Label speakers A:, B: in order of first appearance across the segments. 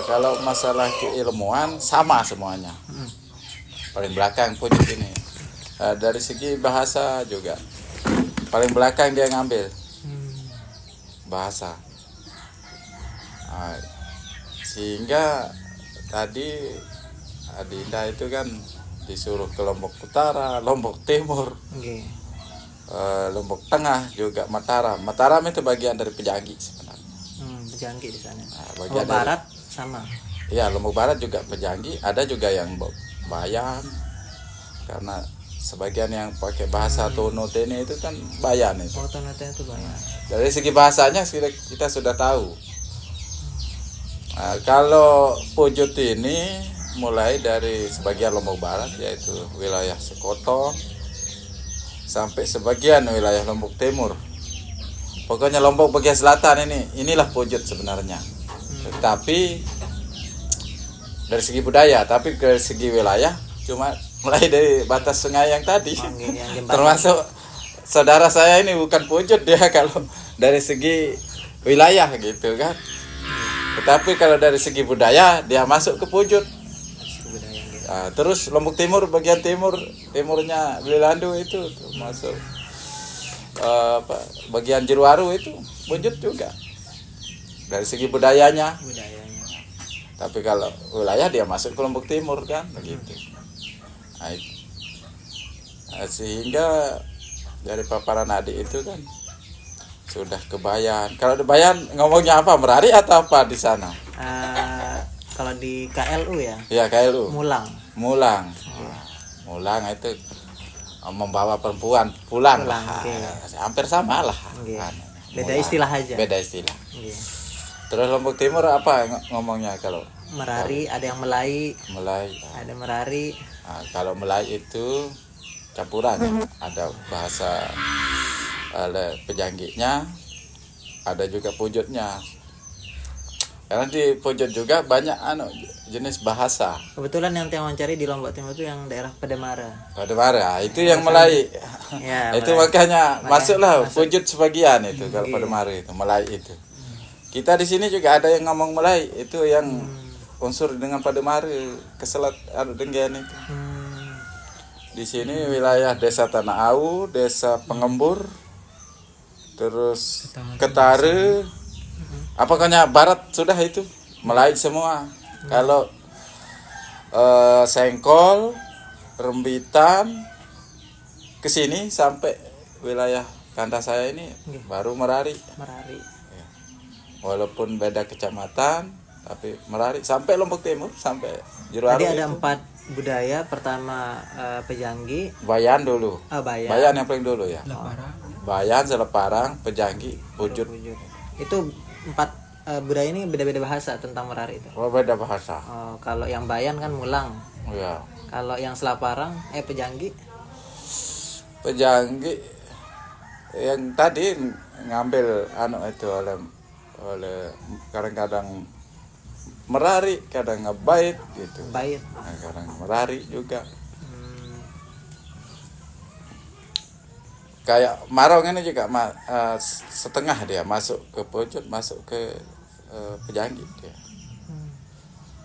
A: Kalau masalah keilmuan sama semuanya. Paling belakang Pujut ini. Dari segi bahasa juga paling belakang dia ngambil bahasa. Sehingga tadi Adinda itu kan disuruh ke Lombok Utara, Lombok Timur, Lombok Tengah, juga Mataram. Mataram itu bagian dari Pejanggi sebenarnya.
B: Pejanggi di sana.
A: Bagian
B: Lombok Barat sama.
A: Iya, Lombok Barat juga Pejanggi. Ada juga yang Bayan, karena sebagian yang pakai bahasa Tono Tene itu kan Bayan itu.
B: Tono Tene itu Bayan.
A: Dari segi bahasanya kita sudah tahu. Kalau Pujut ini mulai dari sebagian Lombok Barat, yaitu wilayah Sekotong, sampai sebagian wilayah Lombok Timur. Pokoknya Lombok bagian selatan inilah Pujut sebenarnya. Tetapi dari segi budaya, tapi dari segi wilayah cuma mulai dari batas sungai yang tadi. Termasuk saudara saya ini bukan Pujut dia kalau dari segi wilayah gitu kan. Tetapi kalau dari segi budaya dia masuk ke Pujut. Terus Lombok Timur bagian timurnya Belilando itu masuk bagian Jeruwaru itu Pujut juga. Dari segi budayanya. Tapi kalau wilayah dia masuk ke Lombok Timur kan begitu. Sehingga dari paparan adik itu kan sudah ke Bayan. Kalau di Bayan ngomongnya apa? Merari atau apa di sana?
B: Kalau di KLU ya?
A: Iya, KLU.
B: Mulang.
A: Mulang itu membawa perempuan pulang lah. Hampir sama lah.
B: Beda istilah aja.
A: Beda istilah. Terus Lombok Timur apa ngomongnya kalau?
B: Merari, ada yang Melai. Ada Merari.
A: Kalau Melai itu campuran, ada bahasa Pejangginya, ada juga Pujutnya. Karena di Pujut juga banyak jenis bahasa.
B: Kebetulan yang saya mencari di Lombok Timur itu yang daerah Pademara.
A: Itu yang Melai.
B: Ya,
A: itu makanya masuklah Pujut sebagian itu kalau Pademara itu, Melai itu. Kita di sini juga ada yang ngomong Melai, itu yang unsur dengan Pademara, keselat Denggen itu. Di sini wilayah Desa Tanah Au, Desa Pengembur, terus Ketare, pokoknya barat sudah itu Melai semua. Kalau Sengkol, Rembitan, ke sini sampai wilayah kanda saya ini baru Merari. Walaupun beda kecamatan, tapi Merari sampai Lombok Timur, sampai Jeruwaru.
B: Tadi ada 4 budaya. Pertama Pejanggi,
A: Bayan dulu.
B: Bayan
A: yang paling dulu ya. Bayan, Seleparang, Pejanggi, Pujut.
B: Itu 4 budaya ini beda-beda bahasa tentang Merari itu.
A: Beda bahasa.
B: Kalau yang Bayan kan Mulang.
A: Iya.
B: Kalau yang Selaparang Pejanggi
A: yang tadi ngambil itu oleh kadang-kadang Merari, kadang ngebait gitu. Kadang Merari juga. Kayak Marong ini juga setengah dia masuk ke Pujut, masuk ke Pejanggi dia.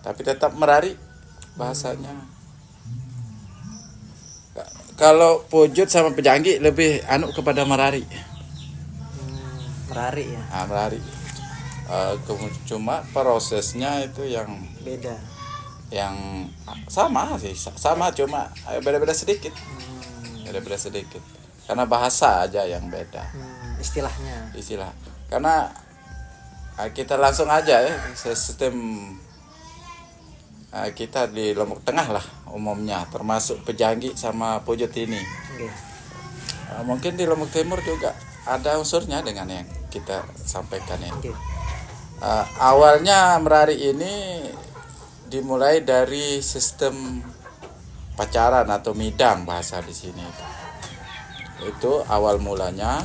A: Tapi tetap Merari bahasanya. Kalau Pujut sama Pejanggi lebih kepada Merari.
B: Merari ya.
A: Merari. Cuma prosesnya itu yang
B: beda.
A: Yang sama sih, sama cuma beda-beda sedikit. Karena bahasa aja yang beda. Istilah. Karena kita langsung aja ya, sistem kita di Lombok Tengah lah umumnya, termasuk Pejanggi sama Pujut ini. Mungkin di Lombok Timur juga ada unsurnya dengan yang kita sampaikan ini. Awalnya Merari ini dimulai dari sistem pacaran atau midang bahasa di sini. Itu awal mulanya.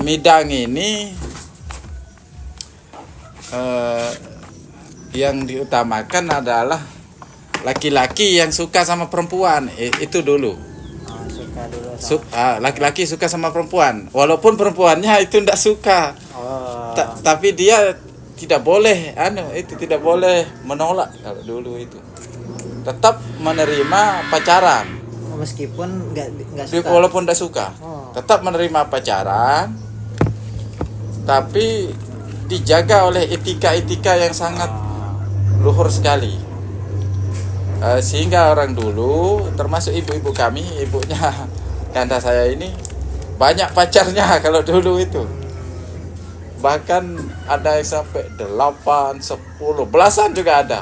A: Midang ini yang diutamakan adalah laki-laki yang suka sama perempuan. Itu dulu. Laki-laki suka sama perempuan, walaupun perempuannya itu tidak suka. Tapi dia tidak boleh tidak boleh menolak kalau dulu itu. Tetap menerima pacaran.
B: Oh, meskipun nggak suka.
A: Walaupun tidak suka.
B: Oh.
A: Tetap menerima pacaran. Tapi dijaga oleh etika-etika yang sangat luhur sekali. Sehingga orang dulu, termasuk ibu-ibu kami, ibunya kanda saya ini banyak pacarnya kalau dulu itu. Bahkan ada yang sampai 8, 10, belasan juga ada.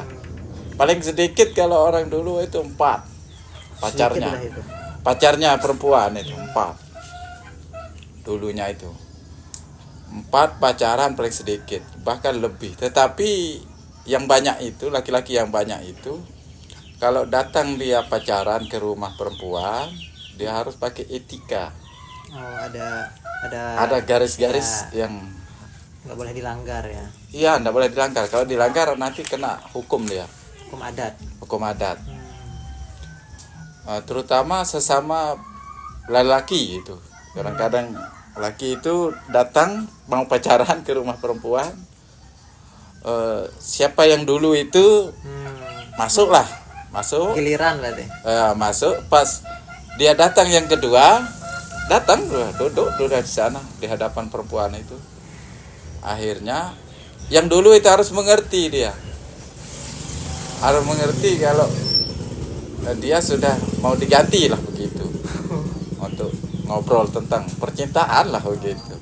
A: Paling sedikit kalau orang dulu itu 4 pacarnya. Pacarnya perempuan itu 4. Dulunya itu 4 pacaran paling sedikit, bahkan lebih. Tetapi yang banyak itu, laki-laki yang banyak itu, kalau datang dia pacaran ke rumah perempuan, dia harus pakai etika.
B: Oh, ada
A: garis-garis yang
B: nggak boleh dilanggar ya.
A: Iya, nggak boleh dilanggar. Kalau dilanggar nanti kena hukum dia. Hukum adat. Terutama sesama lelaki itu. Kadang-kadang laki itu datang mau pacaran ke rumah perempuan. Siapa yang dulu itu masuk.
B: Giliran berarti.
A: Masuk pas dia datang yang kedua, duduk di sana di hadapan perempuan itu. Akhirnya yang dulu itu harus mengerti dia. Harus mengerti kalau dia sudah mau diganti lah begitu. Untuk ngobrol tentang percintaan lah begitu.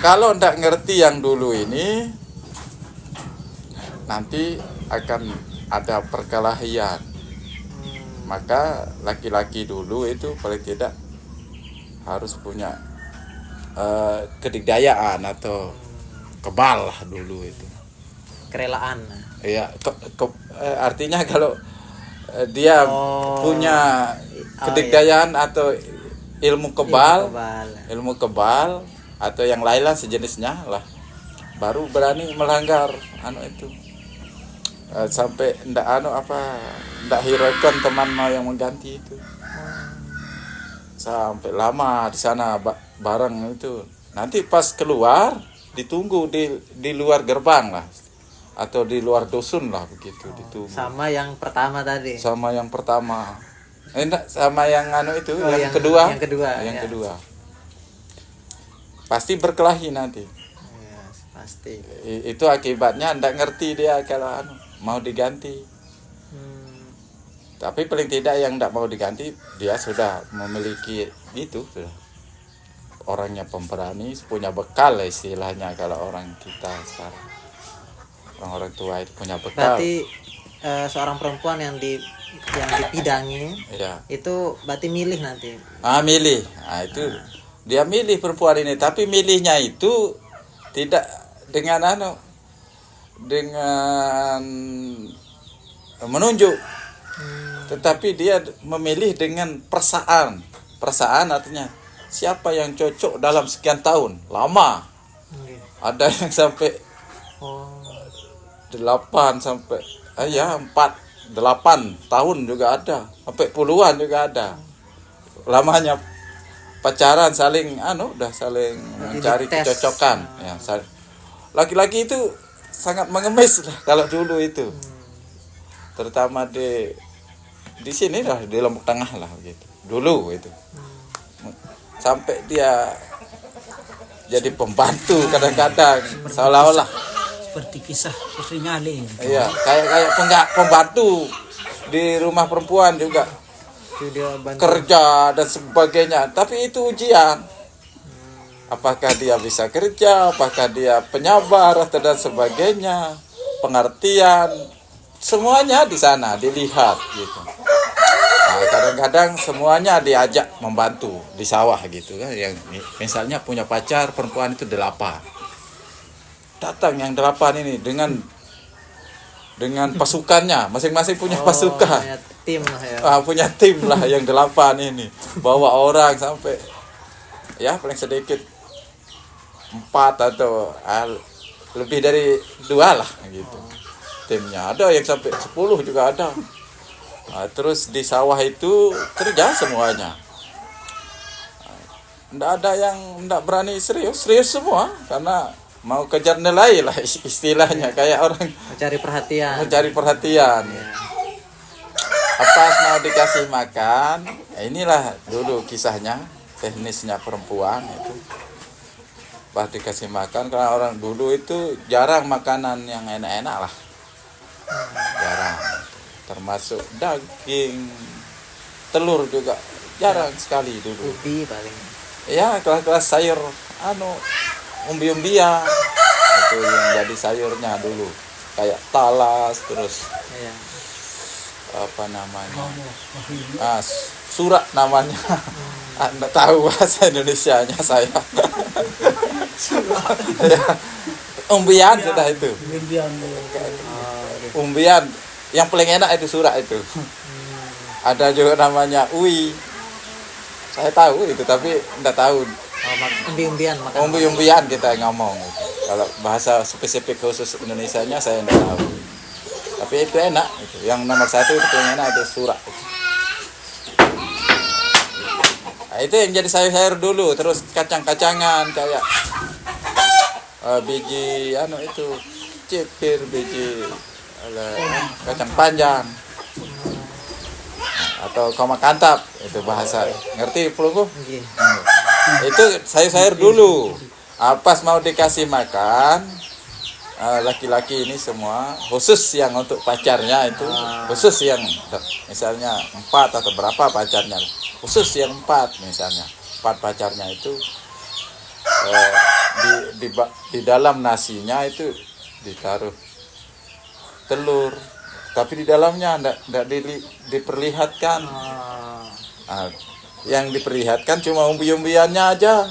A: Kalau ndak ngerti yang dulu ini, nanti akan ada perkelahian. Maka laki-laki dulu itu paling tidak harus punya kedikdayaan atau kebal lah dulu itu.
B: Kerelaan.
A: Iya, artinya kalau dia punya kedikdayaan atau ilmu kebal atau yang lain lah sejenisnya lah, baru berani melanggar itu. Sampai ndak hiraukan teman mau yang mengganti itu. Sampai lama di sana bareng itu. Nanti pas keluar ditunggu di luar gerbang lah, atau di luar dusun lah begitu, ditunggu.
B: Sama yang pertama tadi.
A: Sama yang pertama. Sama yang yang kedua. Yang kedua. Pasti berkelahi nanti.
B: Ya, pasti.
A: Itu akibatnya ndak ngerti dia kalau mau diganti. Tapi paling tidak yang tidak mau diganti, dia sudah memiliki itu, sudah orangnya pemberani, punya bekal istilahnya kalau orang kita sekarang. Orang tua itu punya bekal.
B: Berarti seorang perempuan yang dipidangi,
A: ya,
B: itu berarti milih nanti.
A: Milih. Itu dia milih perempuan ini, tapi milihnya itu tidak dengan dengan menunjuk. Tetapi dia memilih dengan perasaan. Perasaan artinya siapa yang cocok dalam sekian tahun, lama. Ada yang sampai 8 sampai 4, 8 tahun juga ada. Sampai puluhan juga ada. Lamanya pacaran saling udah saling mencari kecocokan. Ya, laki-laki itu sangat mengemis lah kalau dulu itu. Terutama di sini lah, di Lombok Tengah lah gitu. Dulu itu. Sampai dia jadi pembantu kadang-kadang, seolah-olah
C: seperti kisah Putri Nyali.
A: Iya, kayak pembantu di rumah perempuan juga. Kerja dan sebagainya, tapi itu ujian. Apakah dia bisa kerja, apakah dia penyabar atau dan sebagainya, pengertian, semuanya di sana dilihat gitu. Kadang-kadang semuanya diajak membantu di sawah gitu kan. Yang misalnya punya pacar perempuan itu 8. Datang yang 8 ini dengan pasukannya, masing-masing punya pasukan.
B: Punya tim lah ya.
A: Punya tim lah yang 8 ini. Bawa orang sampai ya paling sedikit 4 atau lebih dari 2 lah gitu. Timnya ada yang sampai 10 juga ada. Terus di sawah itu kerja semuanya. Nggak ada yang nggak berani serius semua karena mau kejar nilai lah istilahnya, kayak orang
B: Mencari perhatian.
A: mencari perhatian.
B: Iya.
A: Pas mau dikasih makan, inilah dulu kisahnya, teknisnya perempuan itu. Pas dikasih makan, karena orang dulu itu jarang makanan yang enak-enak lah, jarang. Termasuk daging, telur juga jarang sekali dulu.
B: Ubi paling.
A: Ya kelas-kelas sayur, umbi-umbian itu yang jadi sayurnya dulu, kayak talas, terus
B: Iya.
A: apa namanya, surat namanya. Anda tahu bahasa Indonesianya saya. Ya, umbian sudah itu, umbian yang paling enak itu surat itu. Ada juga namanya ui, saya tahu itu tapi enggak tahu
B: Umbi-umbian makan.
A: umbi-umbian kita ngomong gitu. Kalau bahasa spesifik khusus Indonesianya saya enggak tahu, tapi itu enak gitu. Yang nomor satu itu paling enak itu surat itu. Nah, itu yang jadi sayur-sayur dulu, terus kacang-kacangan kayak biji itu cipir, biji kacang panjang, atau koma kantap, itu bahasa ngerti pelunggu.
B: Iya.
A: Itu sayur-sayur dulu. Pas mau dikasih makan, laki-laki ini semua khusus yang untuk pacarnya itu, khusus yang misalnya 4 atau berapa pacarnya, khusus yang 4 misalnya 4 pacarnya itu, di dalam nasinya itu ditaruh telur, tapi di dalamnya enggak diperlihatkan. Yang diperlihatkan cuma umbi-umbiannya aja.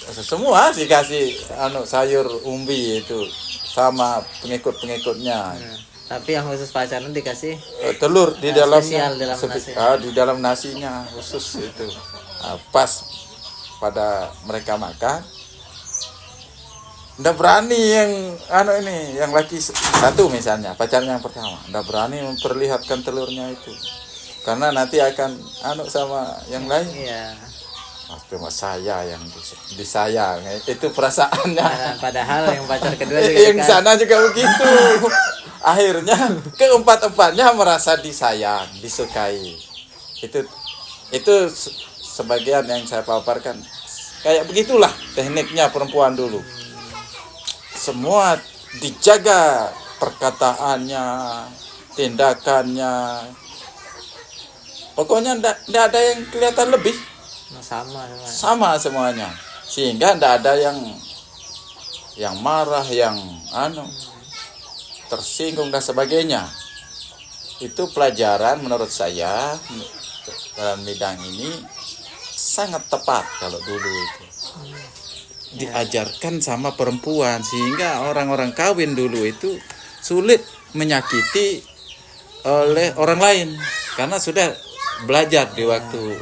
A: Semua dikasih sayur umbi itu sama pengikut-pengikutnya.
B: Tapi yang khusus pacaran dikasih
A: Telur di dalamnya,
B: spesial dalam nasi.
A: di dalam nasinya khusus itu. Pas pada mereka makan, ndak berani yang laki satu misalnya, pacarnya yang pertama, ndak berani memperlihatkan telurnya itu, karena nanti akan sama yang lain.
B: Iya.
A: Cuma saya yang disayang, itu perasaannya.
B: Padahal yang pacar kedua juga
A: Yang sana juga begitu. Akhirnya keempat-empatnya merasa disayang, disukai. Itu sebagian yang saya paparkan. Kayak begitulah tekniknya perempuan dulu. Semua dijaga, perkataannya, tindakannya. Pokoknya enggak ada yang kelihatan lebih. Sama semuanya. Sehingga enggak ada yang marah, yang tersinggung dan sebagainya. Itu pelajaran menurut saya dalam bidang ini sangat tepat kalau dulu itu. Diajarkan sama perempuan, sehingga orang-orang kawin dulu itu sulit menyakiti oleh orang lain karena sudah belajar di waktu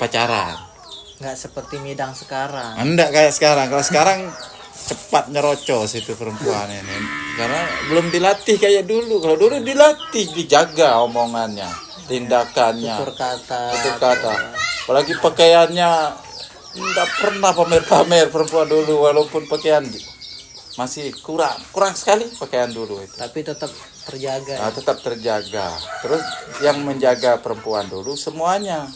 A: pacaran.
B: Nggak seperti midang sekarang.
A: Enggak kayak sekarang. Kalau sekarang cepat nyerocos itu perempuan ini, karena belum dilatih kayak dulu. Kalau dulu dilatih, dijaga omongannya, tindakannya,
B: Tutur
A: kata. Apalagi pakaiannya, enggak pernah pamer-pamer perempuan dulu, walaupun pakaian masih kurang sekali pakaian dulu itu.
B: Tapi tetap terjaga.
A: Tetap terjaga. Terus yang menjaga perempuan dulu semuanya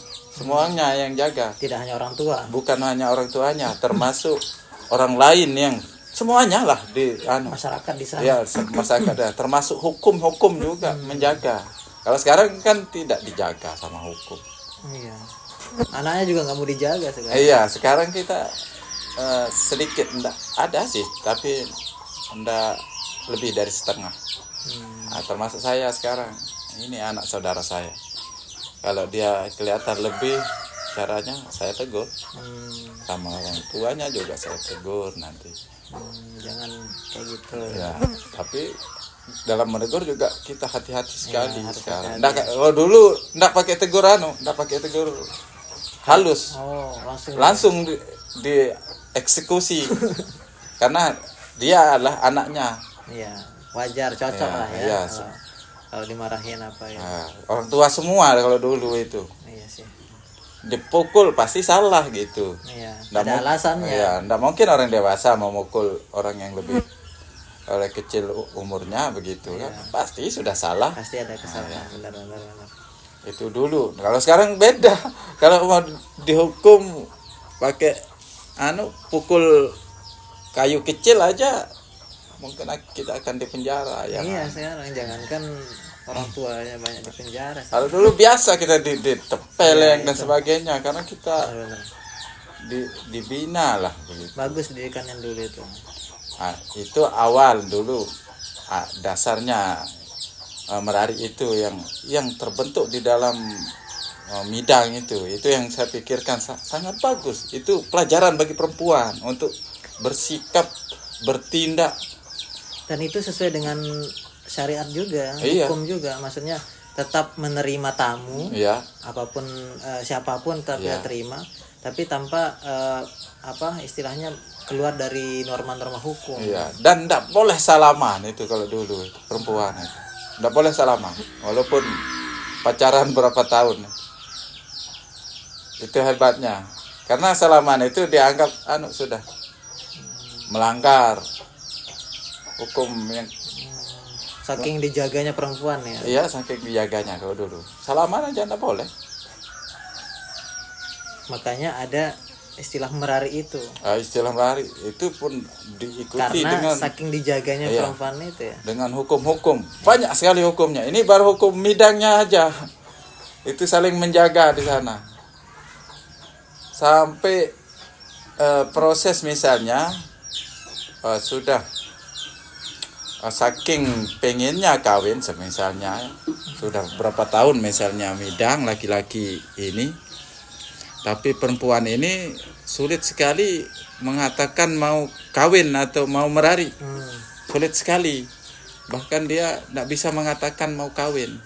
A: yang jaga.
B: Tidak hanya orang tua.
A: Bukan hanya orang tuanya, termasuk orang lain yang semuanya lah di
B: masyarakat di sana.
A: Ya, masyarakat ya, termasuk hukum juga menjaga. Kalau sekarang kan tidak dijaga sama hukum.
B: Iya. Anaknya juga nggak mau dijaga sekarang.
A: Iya, sekarang kita sedikit enggak ada sih, tapi enggak lebih dari setengah. Termasuk saya sekarang. Ini anak saudara saya. Kalau dia kelihatan lebih, caranya saya tegur. Sama orang tuanya juga saya tegur nanti.
B: Jangan kayak gitu.
A: Ya, tapi dalam menegur juga kita hati-hati sekali sekarang.
B: Hati-hati.
A: Kalau dulu enggak pakai tegur enggak pakai tegur halus. Langsung dieksekusi. Karena dia adalah anaknya.
B: Iya, wajar, cocok lah ya.
A: Iya.
B: Kalau dimarahin apa ya.
A: Orang tua semua kalau dulu itu.
B: Iya sih.
A: dipukul pasti salah gitu.
B: Iya,
A: Nggak
B: ada alasannya.
A: Ya, nggak mungkin orang dewasa memukul orang yang lebih oleh kecil umurnya begitu kan. Pasti sudah salah.
B: Pasti ada kesalahan. Benar.
A: Itu dulu. Kalau sekarang beda. Kalau mau dihukum pakai pukul kayu kecil aja mungkin kita akan dipenjara ya.
B: Iya, sekarang jangankan orang tuanya banyak di penjara.
A: Kalau dulu biasa kita ditempeleng dan sebagainya karena kita
B: Benar.
A: dibina lah begitu.
B: Bagus didikan yang dulu itu.
A: Nah, itu awal dulu dasarnya Merari itu yang terbentuk di dalam midang itu yang saya pikirkan sangat bagus. Itu pelajaran bagi perempuan untuk bersikap, bertindak,
B: Dan itu sesuai dengan syariat juga,
A: Iya.
B: hukum juga. Maksudnya tetap menerima tamu,
A: ya.
B: apapun siapapun tetap
A: Iya.
B: dia terima, tapi tanpa istilahnya keluar dari norma-norma hukum.
A: Iya, dan tidak boleh salaman itu kalau dulu itu, perempuan itu. Tidak boleh salaman walaupun pacaran berapa tahun. Itu hebatnya. Karena salaman itu dianggap sudah melanggar hukum yang
B: Saking dijaganya perempuan ya.
A: iya saking dijaganya kalau dulu. Salaman aja tidak boleh.
B: Makanya ada istilah merari itu.
A: Istilah Merari itu pun diikuti
B: Karena
A: dengan
B: saking dijaganya
A: Iya.
B: perempuan itu ya.
A: dengan hukum-hukum. Banyak sekali hukumnya. Ini baru hukum midangnya aja. Itu saling menjaga di sana. Sampai proses misalnya sudah saking pengennya kawin misalnya sudah berapa tahun misalnya midang laki-laki ini, tapi perempuan ini sulit sekali mengatakan mau kawin atau mau merari. Sulit sekali. Bahkan dia tidak bisa mengatakan mau kawin.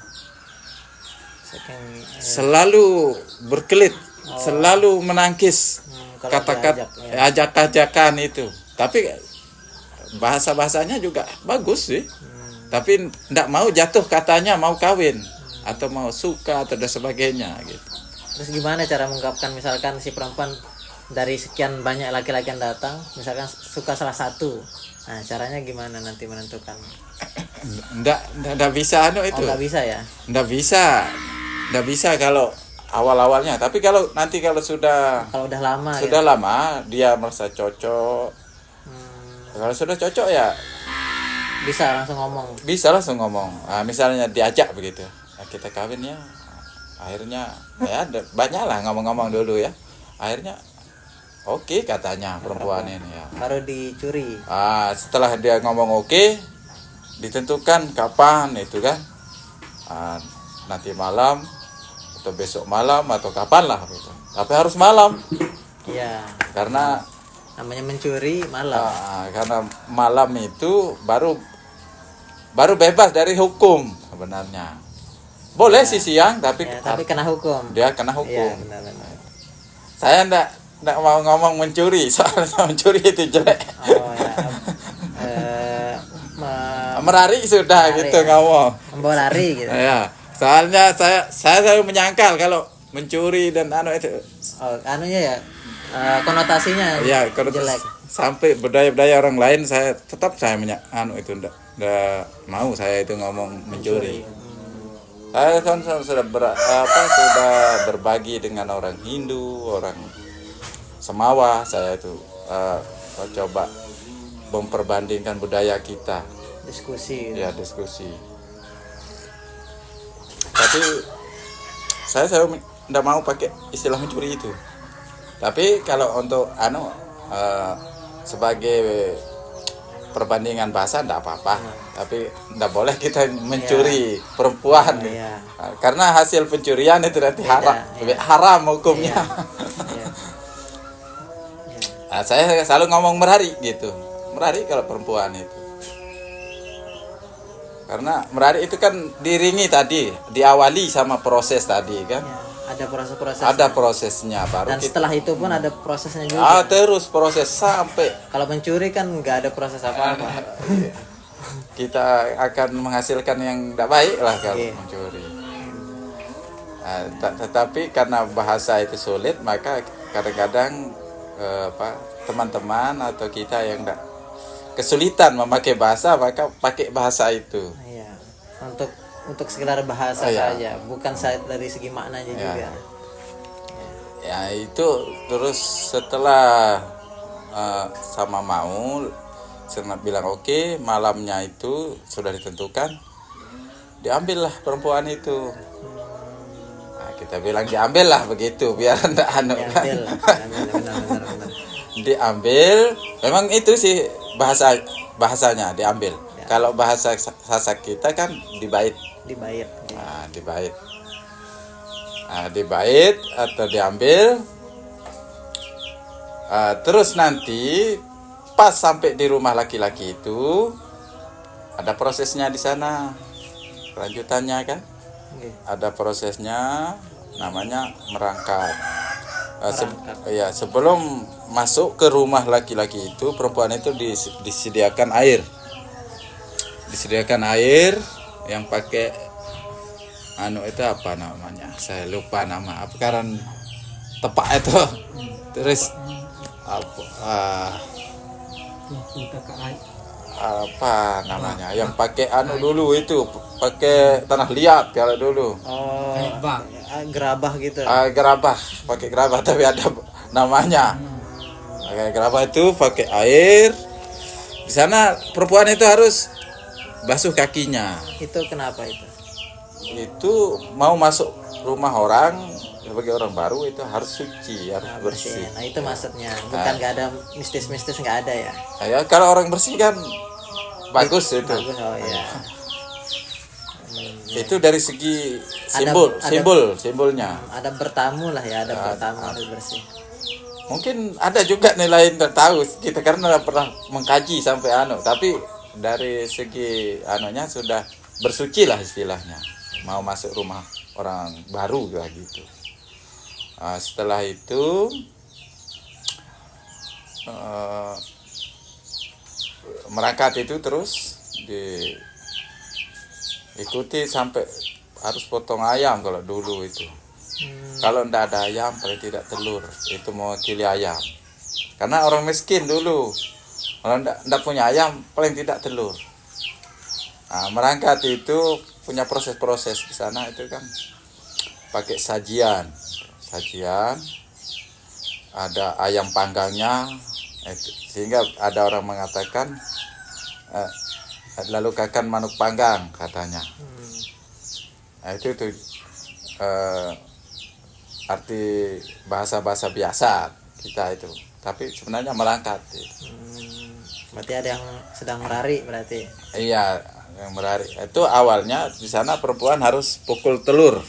B: Saking
A: Selalu berkelit, selalu menangkis
B: kalau
A: kata-kata
B: diajak, ya.
A: ajak-ajakan itu. Tapi bahasa-bahasanya juga bagus sih. Tapi tidak mau jatuh katanya mau kawin atau mau suka atau dan sebagainya gitu.
B: Terus gimana cara mengungkapkan, misalkan si perempuan dari sekian banyak laki-laki yang datang, misalkan suka salah satu. Nah, caranya gimana nanti menentukan?
A: Nggak bisa itu.
B: Nggak bisa ya?
A: Nggak bisa kalau awal-awalnya. Tapi kalau sudah
B: Kalau udah lama
A: lama dia merasa cocok. Kalau sudah cocok ya
B: bisa langsung ngomong.
A: bisa langsung ngomong. Nah, misalnya diajak begitu, kita kawin ya. Akhirnya ya banyak lah ngomong-ngomong dulu ya. Akhirnya oke katanya perempuan ini ya.
B: Baru dicuri.
A: Setelah dia ngomong oke, ditentukan kapan itu kan. Nanti malam atau besok malam atau kapan lah gitu. Tapi harus malam.
B: Iya.
A: Karena
B: Namanya mencuri malam.
A: karena malam itu baru bebas dari hukum sebenarnya. Boleh sih siang tapi
B: Ya, tapi kena hukum.
A: dia kena hukum.
B: Iya, benar.
A: Saya enggak mau ngomong mencuri, soalnya mencuri itu jelek.
B: Oh ya.
A: Merari sudah
B: Merari,
A: gitu
B: ya.
A: ngomong.
B: Membawa lari gitu.
A: Ya, soalnya saya selalu menyangkal kalau mencuri dan itu.
B: Oh, anunya ya. Konotasinya
A: Ya, kalau
B: jelek.
A: sampai budaya-budaya orang lain saya tetap itu enggak mau saya itu ngomong mencuri. Saya kan sudah berbagi dengan orang Hindu, orang Semawa, saya itu coba memperbandingkan budaya kita.
B: Diskusi.
A: Ya, diskusi. Tapi saya selalu tidak mau pakai istilah mencuri itu. Tapi kalau untuk sebagai perbandingan bahasa tidak apa-apa. Tapi tidak boleh kita mencuri perempuan.
B: Iya.
A: Karena hasil pencurian itu nanti haram hukumnya.
B: Iya.
A: Saya selalu ngomong merari gitu. Merari kalau perempuan itu. Karena merari itu kan diringi tadi, diawali sama proses tadi kan.
B: Ya, ada proses-proses.
A: Ada prosesnya baru
B: Dan setelah itu pun ada prosesnya juga.
A: terus proses sampai
B: Kalau mencuri kan nggak ada proses apa-apa.
A: kita akan menghasilkan yang tidak baik lah kalau
B: Iya.
A: mencuri. Tetapi karena bahasa itu sulit, maka kadang-kadang teman-teman atau kita yang tidak kesulitan memakai bahasa, maka pakai bahasa itu.
B: Iya. Untuk sekedar bahasa
A: Iya.
B: saja, bukan dari segi maknanya
A: Iya.
B: juga.
A: Ya itu terus setelah sama mau Senat bilang oke, malamnya itu sudah ditentukan, diambillah perempuan itu. Nah, kita bilang diambil lah begitu biar enggak anu kan.
B: Diambil, benar.
A: Diambil, memang itu sih bahasanya diambil.
B: Ya.
A: Kalau bahasa Sasak kita kan dibait.
B: Dibayar.
A: Nah, dibait. Nah, dibait atau diambil. Terus nanti pas sampai di rumah laki-laki itu ada prosesnya di sana, kelanjutannya kan.
B: Oke.
A: Ada prosesnya namanya merangkap.
B: Merangkap.
A: Sebelum masuk ke rumah laki-laki itu, perempuan itu disediakan air. Disediakan air yang pakai itu apa namanya? Saya lupa nama. Apa karena tepak itu. Terus apa namanya? Yang pakai dulu itu, pakai tanah liat kalau dulu.
B: Oh,
C: Kayak bak.
B: gerabah gitu.
A: Gerabah, pakai gerabah tapi ada namanya. Pakai gerabah itu pakai air. Di sana perempuan itu harus basuh kakinya.
B: Itu kenapa itu?
A: Itu mau masuk rumah orang sebagai orang baru itu harus suci, harus bersih.
B: Nah, itu maksudnya. Bukan nggak ada mistis-mistis, nggak ada ya.
A: Ya kalau orang bersih kan bagus itu.
B: Bagus, oh ya.
A: Itu dari segi
B: Ada-
A: simbolnya.
B: Ada bertamu lah ya, ada bertamu harus bersih.
A: Mungkin ada juga nilai yang tahu kita karena pernah mengkaji sampai tapi dari segi anunya sudah bersuci lah istilahnya, mau masuk rumah orang baru lah gitu. Setelah itu merangkat itu terus diikuti sampai harus potong ayam kalau dulu itu. Kalau ndak ada ayam paling tidak telur, itu mewakili ayam. Karena orang miskin dulu, kalau ndak punya ayam paling tidak telur. Merangkat itu punya proses-proses di sana itu kan pakai sajian, ada ayam panggangnya, sehingga ada orang mengatakan lalu kakan manuk panggang katanya. Itu arti bahasa bahasa kita itu, tapi sebenarnya merangkat.
B: Berarti ada yang sedang merari berarti.
A: Iya, yang merari itu awalnya di sana perempuan harus pukul telur,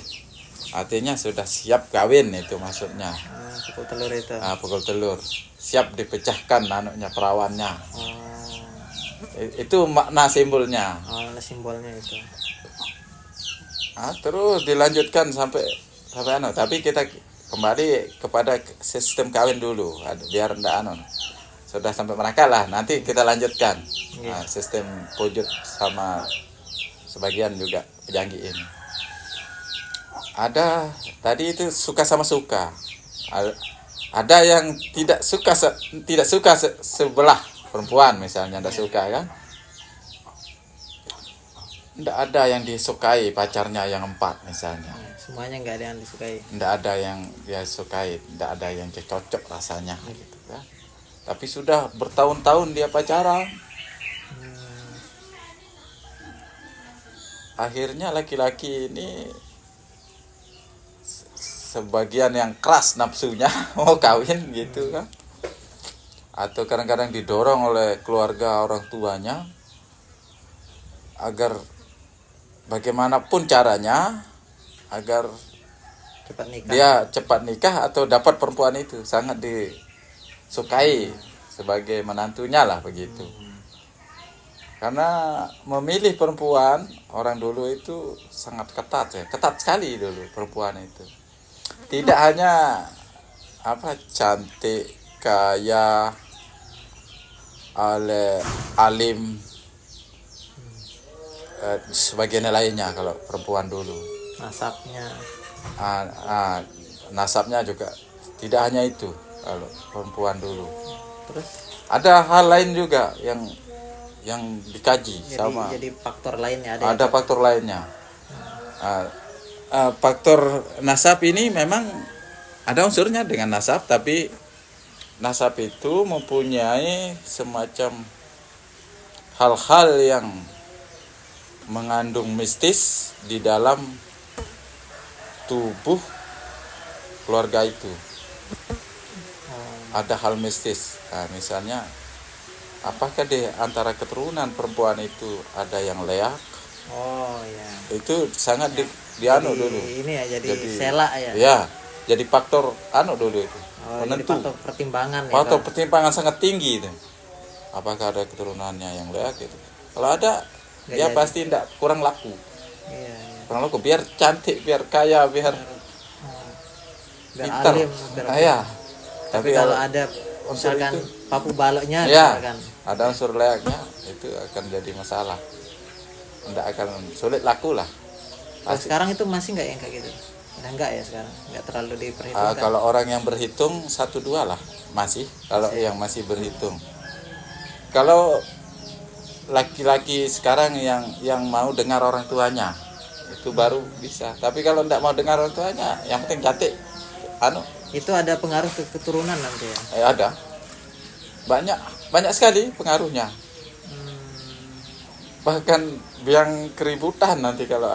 A: artinya sudah siap kawin itu maksudnya.
B: Pukul telur itu.
A: Pukul telur siap dipecahkan perawannya. Itu makna simbolnya.
B: Simbolnya itu.
A: Terus dilanjutkan sampai tapi kita kembali kepada sistem kawin dulu, biar ndak sudah sampai merangkak lah, nanti kita lanjutkan. Sistem pojok sama sebagian juga pejanggi ini. Ada tadi itu suka sama suka. Ada yang tidak suka sebelah perempuan misalnya, tidak suka kan. Tidak ada yang disukai pacarnya yang 4 misalnya.
B: Semuanya nggak ada yang disukai.
A: Tidak ada yang dia sukai, tidak ada yang cocok rasanya gitu kan. Tapi sudah bertahun-tahun dia pacaran. Akhirnya laki-laki ini sebagian yang keras nafsunya mau kawin gitu kan. Atau kadang-kadang didorong oleh keluarga orang tuanya agar bagaimanapun caranya agar
B: Cepat nikah.
A: dia cepat nikah atau dapat perempuan itu, sangat disukai sebagai menantunya lah begitu. Karena memilih perempuan orang dulu itu sangat ketat sekali dulu perempuan itu. Tidak hanya cantik, kaya, alim, sebagian lainnya kalau perempuan dulu.
B: Nasabnya.
A: nasabnya juga tidak hanya itu kalau perempuan dulu.
B: Terus
A: Ada hal lain juga yang dikaji sama.
B: jadi faktor lainnya
A: Ada faktor lainnya. Faktor nasab ini memang ada unsurnya dengan nasab, tapi nasab itu mempunyai semacam hal-hal yang mengandung mistis di dalam tubuh keluarga itu. Ada hal mistis. Misalnya, apakah di antara keturunan perempuan itu ada yang leak?
B: Oh ya.
A: Itu sangat dianu dulu.
B: Ini ya jadi sela ya.
A: Ya, jadi faktor dulu itu.
B: Oh, jadi
A: Penentu.
B: faktor pertimbangan ya.
A: Faktor
B: Pak.
A: pertimbangan sangat tinggi itu. Apakah ada keturunannya yang leak gitu. Kalau ada,
B: Nggak
A: ya
B: jadi.
A: pasti tidak kurang laku.
B: Iya, iya.
A: Kurang laku, biar cantik, biar kaya, biar
B: Biar
A: pintar.
B: alim, biar
A: Ya.
B: Tapi kalau ada
A: unsur
B: misalkan
A: itu,
B: papu baloknya
A: ya,
B: misalkan.
A: ada unsur leaknya, itu akan jadi masalah. Tidak akan sulit laku lah.
B: Kalau sekarang itu masih nggak yang kayak gitu? Udah enggak ya sekarang? Nggak terlalu diperhitungkan.
A: Kalau orang yang berhitung 1-2 lah masih. Kalau yang masih berhitung. Kalau laki-laki sekarang yang mau dengar orang tuanya itu baru bisa. Tapi kalau tidak mau dengar orang tuanya, yang penting cantik.
B: Itu ada pengaruh ke keturunan nanti ya?
A: Ada. Banyak sekali pengaruhnya. Bahkan yang keributan nanti kalau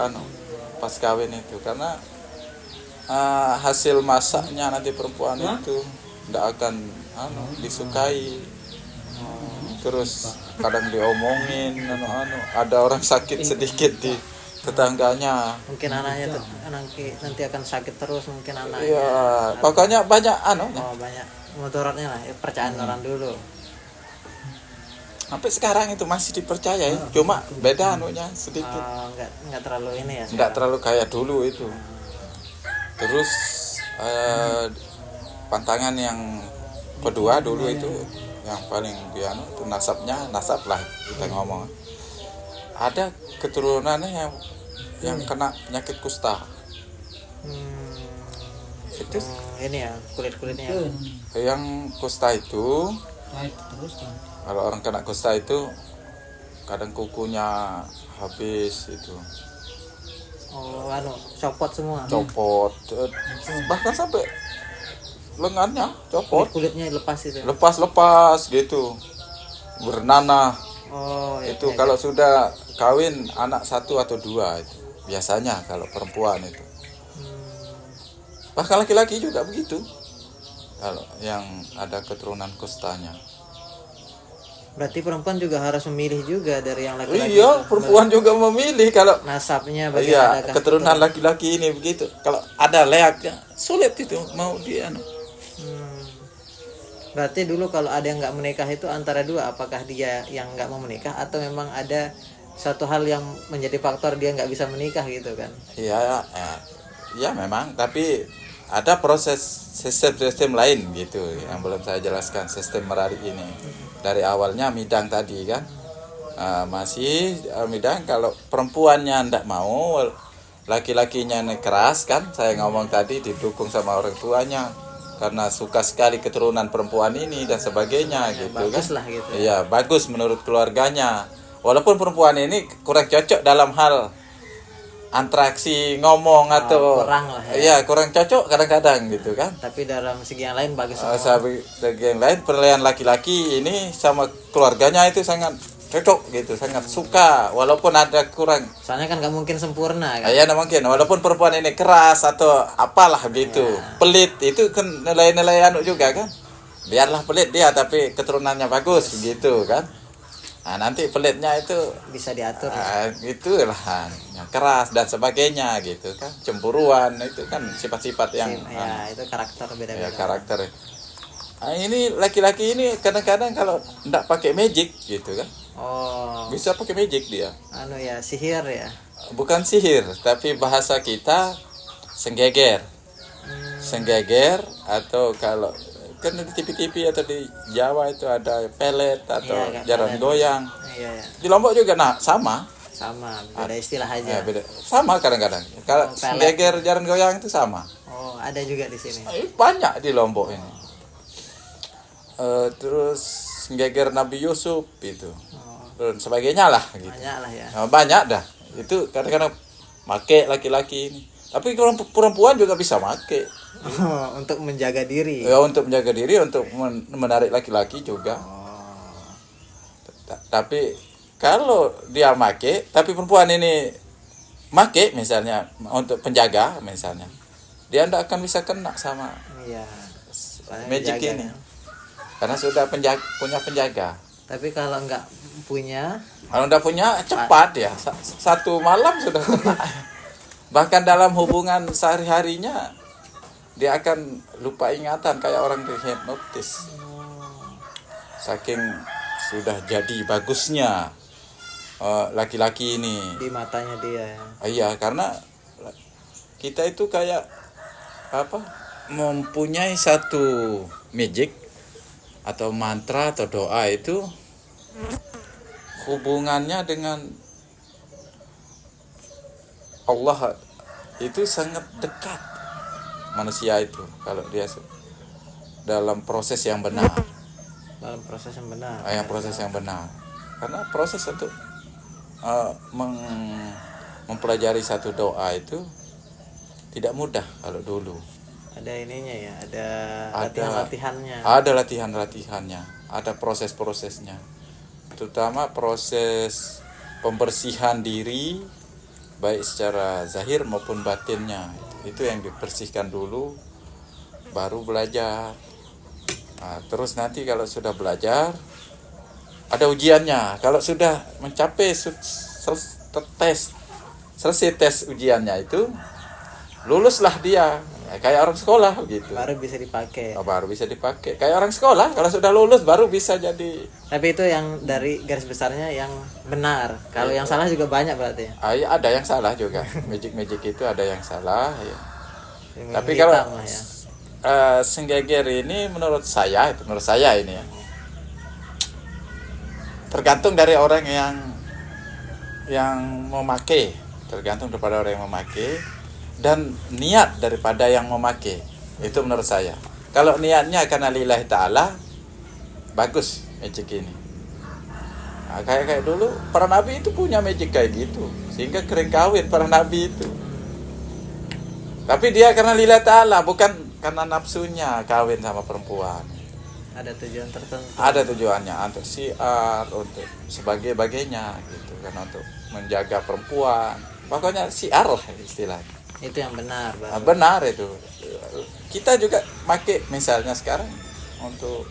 A: pas kawin itu, karena hasil masaknya nanti perempuan itu tidak akan disukai. Terus kadang diomongin ada orang sakit sedikit di tetangganya.
B: Mungkin anaknya tuh nanti akan sakit terus mungkin anaknya.
A: Iya, pokoknya banyak
B: Oh, banyak mudaratnya lah, ya, percayaan orang dulu.
A: sampai sekarang itu masih dipercaya ya. Cuma beda sedikit.
B: Oh, nggak terlalu ini ya.
A: Tidak terlalu kayak dulu itu. Terus pantangan yang kedua dulu itu yang paling itu nasab lah kita ngomong. Ada keturunannya yang kena penyakit kusta. Itu
B: Ini ya kulitnya.
A: yang kusta itu, kalau orang kena kusta itu kadang kukunya habis itu.
B: Oh, copot semua.
A: Copot, bahkan sampai lengannya copot,
B: Kulitnya lepas itu.
A: lepas gitu, bernanah.
B: Oh, ya,
A: Itu
B: ya,
A: kalau sudah kawin anak 1 atau 2 itu biasanya kalau perempuan itu. Bahkan laki-laki juga begitu, kalau yang ada keturunan kustanya.
B: Berarti perempuan juga harus memilih juga dari yang laki-laki.
A: Iya,
B: itu.
A: perempuan juga memilih kalau
B: Nasabnya bagaimana?
A: iya,
B: adakah
A: keturunan laki-laki ini begitu. Kalau ada leaknya, sulit itu mau dia.
B: Berarti dulu kalau ada yang nggak menikah itu antara dua, apakah dia yang nggak mau menikah atau memang ada satu hal yang menjadi faktor dia nggak bisa menikah gitu kan?
A: Iya, ya memang. Tapi ada proses sistem lain gitu yang belum saya jelaskan, sistem menarik ini. Dari awalnya midang tadi kan, masih midang kalau perempuannya ndak mau, laki-lakinya keras kan, saya ngomong tadi didukung sama orang tuanya karena suka sekali keturunan perempuan ini dan sebagainya gitu
B: bagus
A: kan.
B: lah gitu.
A: Iya, bagus menurut keluarganya. Walaupun perempuan ini kurang cocok dalam hal interaksi ngomong atau
B: kurang lah ya.
A: Iya, kurang cocok kadang-kadang gitu kan.
B: Tapi dalam segi yang lain bagus semua.
A: Segi yang lain penilaian laki-laki ini sama keluarganya itu sangat cocok gitu, sangat suka walaupun ada kurang.
B: Soalnya kan nggak mungkin sempurna kan.
A: Ya mungkin walaupun perempuan ini keras atau apalah gitu, pelit itu kan nilai-nilai juga kan. Biarlah pelit dia tapi keturunannya bagus gitu kan. Nah, nanti pelitnya itu
B: Bisa diatur.
A: itulah yang keras dan sebagainya gitu kan, cemburuan itu kan sifat-sifat yang
B: Ya, itu karakter beda-beda.
A: ya karakter. Ini laki-laki ini kadang-kadang kalau enggak pakai magic gitu kan,
B: Oh,
A: bisa pakai magic dia.
B: ya sihir ya.
A: Bukan sihir tapi bahasa kita senggeger. Senggeger atau kalau kan di TV-TV atau di Jawa itu ada pelet atau
B: Iya,
A: jaran
B: pelet.
A: goyang.
B: Iya, ya.
A: Di Lombok juga sama
B: Sama, beda istilah aja.
A: Beda. Sama kadang-kadang. Kalau
B: pelet.
A: geger jaran goyang itu sama.
B: Oh, ada juga di sini.
A: Banyak di Lombok ini. Terus geger Nabi Yusuf itu. Dan sebagainya lah gitu.
B: Banyak lah ya.
A: Nah, banyak dah. Itu kadang-kadang make laki-laki ini. Tapi kalau perempuan juga bisa make.
B: Untuk menjaga diri.
A: Ya, untuk menjaga diri, untuk menarik laki-laki juga. Tapi kalau dia make, tapi perempuan ini make misalnya untuk penjaga misalnya, dia tidak akan bisa kena sama
B: Iya. Soalnya
A: magic
B: menjaga,
A: ini.
B: ya.
A: Karena sudah punya penjaga.
B: Tapi kalau nggak punya,
A: Kalau tidak punya cepat ya, satu malam sudah kena. Bahkan dalam hubungan sehari-harinya dia akan lupa ingatan kayak orang dihipnotis. Saking sudah jadi bagusnya laki-laki ini.
B: di matanya dia ya.
A: Iya, karena kita itu kayak apa? Mempunyai satu magic atau mantra atau doa itu hubungannya dengan Allah itu sangat dekat. Manusia itu kalau dia dalam proses yang benar.
B: Dalam proses yang benar.
A: Proses yang benar. Karena proses untuk mempelajari satu doa itu tidak mudah kalau dulu.
B: Ada ininya ya, ada latihan-latihannya.
A: Ada latihan-latihannya, ada proses-prosesnya. Terutama proses pembersihan diri baik secara zahir maupun batinnya. Itu yang dibersihkan dulu baru belajar. Nah, terus nanti kalau sudah belajar ada ujiannya. Kalau sudah mencapai selesai tes ujiannya itu, luluslah dia. Ya, kayak orang sekolah gitu.
B: Baru bisa dipakai.
A: Baru bisa dipakai. Kayak orang sekolah, kalau sudah lulus baru bisa jadi.
B: Tapi itu yang dari garis besarnya yang benar. Kalau yang salah juga banyak berarti.
A: Ya, ada yang salah juga. Magic itu ada yang salah. Ya.
B: Yang
A: Tapi
B: hitam
A: kalau
B: lah ya.
A: Senggeger ini menurut saya ini ya, tergantung dari orang yang memakai, tergantung daripada orang yang memakai dan niat daripada yang memakai. Itu menurut saya. Kalau niatnya karena lillahi ta'ala, bagus magic ini. Nah, kayak dulu para nabi itu punya magic kayak gitu, sehingga kering kawin para nabi itu. Tapi dia karena lillahi ta'ala, bukan karena nafsunya kawin sama perempuan.
B: Ada tujuan tertentu.
A: Ada tujuannya untuk syiar, untuk sebagainya gitu, karena untuk menjaga perempuan. Pokoknya syiar lah istilahnya.
B: Itu yang benar.
A: Nah, benar itu. Kita juga pakai misalnya sekarang untuk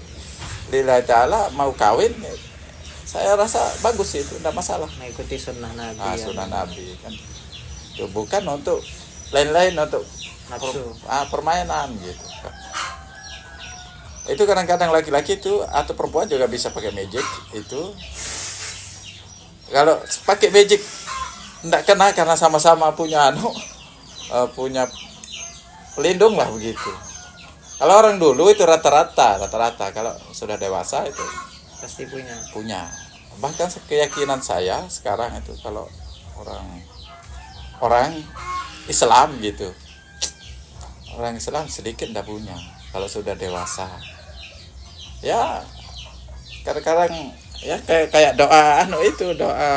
A: lillahi ta'ala mau kawin, saya rasa bagus itu, tidak masalah.
B: Mengikuti sunnah Nabi.
A: Sunnah Nabi kan. Itu bukan untuk lain-lain, untuk
B: Nafsu.
A: Permainan gitu. Itu kadang-kadang laki-laki itu atau perempuan juga bisa pakai magic itu. Kalau pakai magic tidak kena karena sama-sama punya punya pelindung lah begitu. Kalau orang dulu itu rata-rata kalau sudah dewasa itu
B: Pasti
A: punya. Bahkan keyakinan saya sekarang itu kalau orang Islam gitu, orang Islam sedikit tidak punya kalau sudah dewasa. Ya kadang-kadang ya kayak doa doa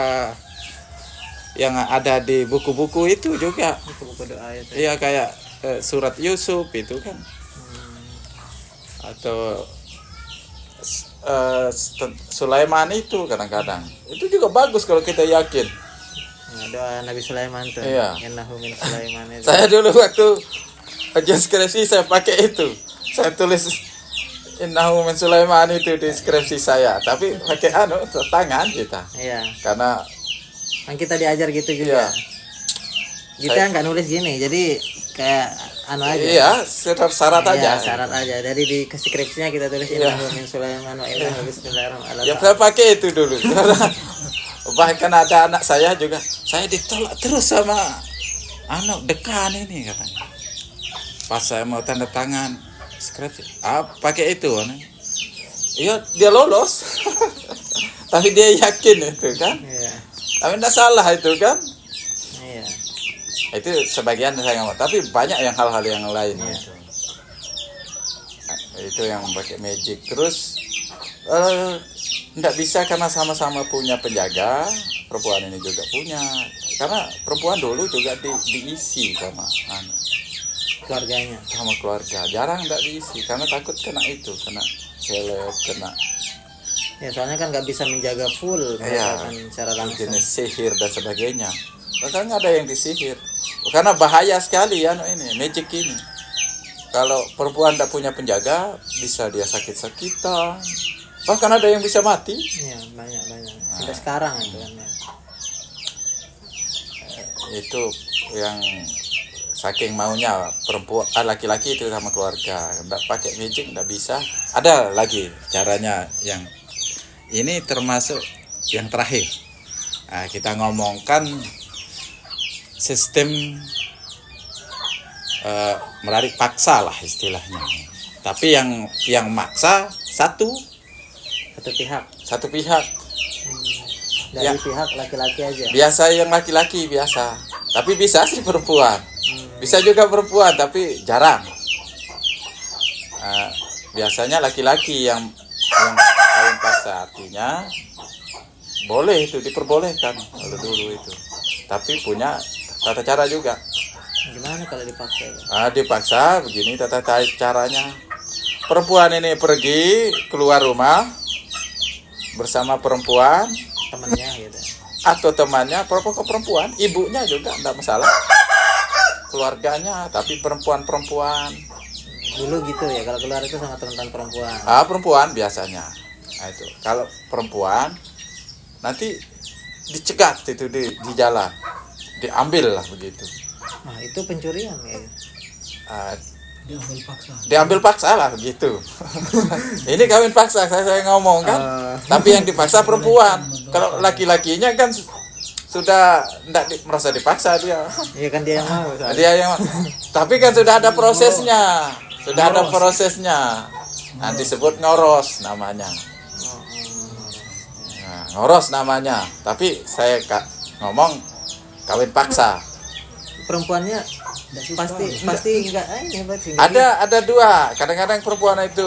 A: yang ada di buku-buku itu juga.
B: buku-buku doa itu.
A: Iya kayak surat Yusuf itu kan. Atau Sulaiman itu kadang-kadang. Itu juga bagus kalau kita yakin.
B: Nah, doa Nabi Sulaiman tuh.
A: Iya.
B: Innahu min Sulaiman itu.
A: Saya dulu waktu ujian skripsi saya pakai itu. Saya tulis Innahu min Sulaiman itu di skripsi saya, tapi pakai tangan kita.
B: Iya.
A: Karena
B: Kan kita diajar gitu juga.
A: Iya.
B: Kita nggak nulis gini, jadi kayak aja.
A: Iya, syarat
B: Iya,
A: aja.
B: syarat aja. Jadi di skripsinya kita tulis Innahu min Sulaiman wa innahu bismillahirrahmanirrahim.
A: Ya saya pakai itu dulu. Bahkan ada anak saya juga, saya ditolak terus sama dekan ini katanya. Pas saya mau tanda tangan skripsi, pakai itu. Iya, dia lolos. Tapi dia yakin itu kan.
B: Iya.
A: Tapi tidak salah itu kan.
B: Iya.
A: Itu sebagian saya ngomong, tapi banyak yang hal-hal yang lain
B: Iya.
A: itu yang pakai magic. Terus tidak bisa karena sama-sama punya penjaga, perempuan ini juga punya, karena perempuan dulu juga diisi sama
B: Keluarganya.
A: sama keluarga, jarang tidak diisi karena takut kena itu, kena pelet, kena
B: Ya soalnya kan nggak bisa menjaga full
A: Iya.
B: kan secara langsung.
A: jenis sihir dan sebagainya. Bahkan ada yang disihir, karena bahaya sekali ya ini magic ini. Kalau perempuan tidak punya penjaga, bisa dia sakit-sakitan. Bahkan ada yang bisa mati.
B: Iya banyak. Sampai sekarang itu kan. Ya.
A: Itu yang saking maunya perempuan, laki-laki itu sama keluarga. Tidak pakai magic, tidak bisa. Ada lagi caranya yang ini termasuk yang terakhir. Nah, kita ngomongkan sistem menarik paksa lah istilahnya. Tapi yang maksa satu
B: Satu pihak
A: pihak.
B: dari
A: Ya.
B: pihak laki-laki aja.
A: Biasa yang laki-laki biasa. Tapi bisa sih perempuan. Bisa juga perempuan tapi jarang. Biasanya laki-laki yang kawin paksa, artinya boleh itu diperbolehkan kalau dulu itu. Tapi punya tata cara juga.
B: Gimana kalau dipaksa itu?
A: Dipaksa begini tata caranya. Perempuan ini pergi keluar rumah bersama perempuan
B: Temannya gitu.
A: atau temannya, perempuan, ibunya juga tidak masalah. Keluarganya, tapi perempuan.
B: Dulu gitu ya, kalau keluar itu sama teman-teman perempuan.
A: Perempuan biasanya. Nah, itu. Kalau perempuan nanti dicegat itu di jalan. Diambil lah begitu.
B: Nah, itu pencurian ya.
C: Diambil paksa.
A: Diambil paksa lah begitu. Ini kawin paksa saya ngomong kan. Tapi yang dipaksa perempuan. Kalau laki-lakinya kan sudah tidak merasa dipaksa dia.
B: Iya kan dia yang mau. soalnya.
A: Dia yang tapi kan sudah ada prosesnya. Sudah ada prosesnya. Nah, disebut ngoros namanya. Nah, ngoros namanya. Tapi saya ngomong kawin paksa.
B: Perempuannya pasti enggak ini berarti enggak.
A: Ada dua. Kadang-kadang perempuan itu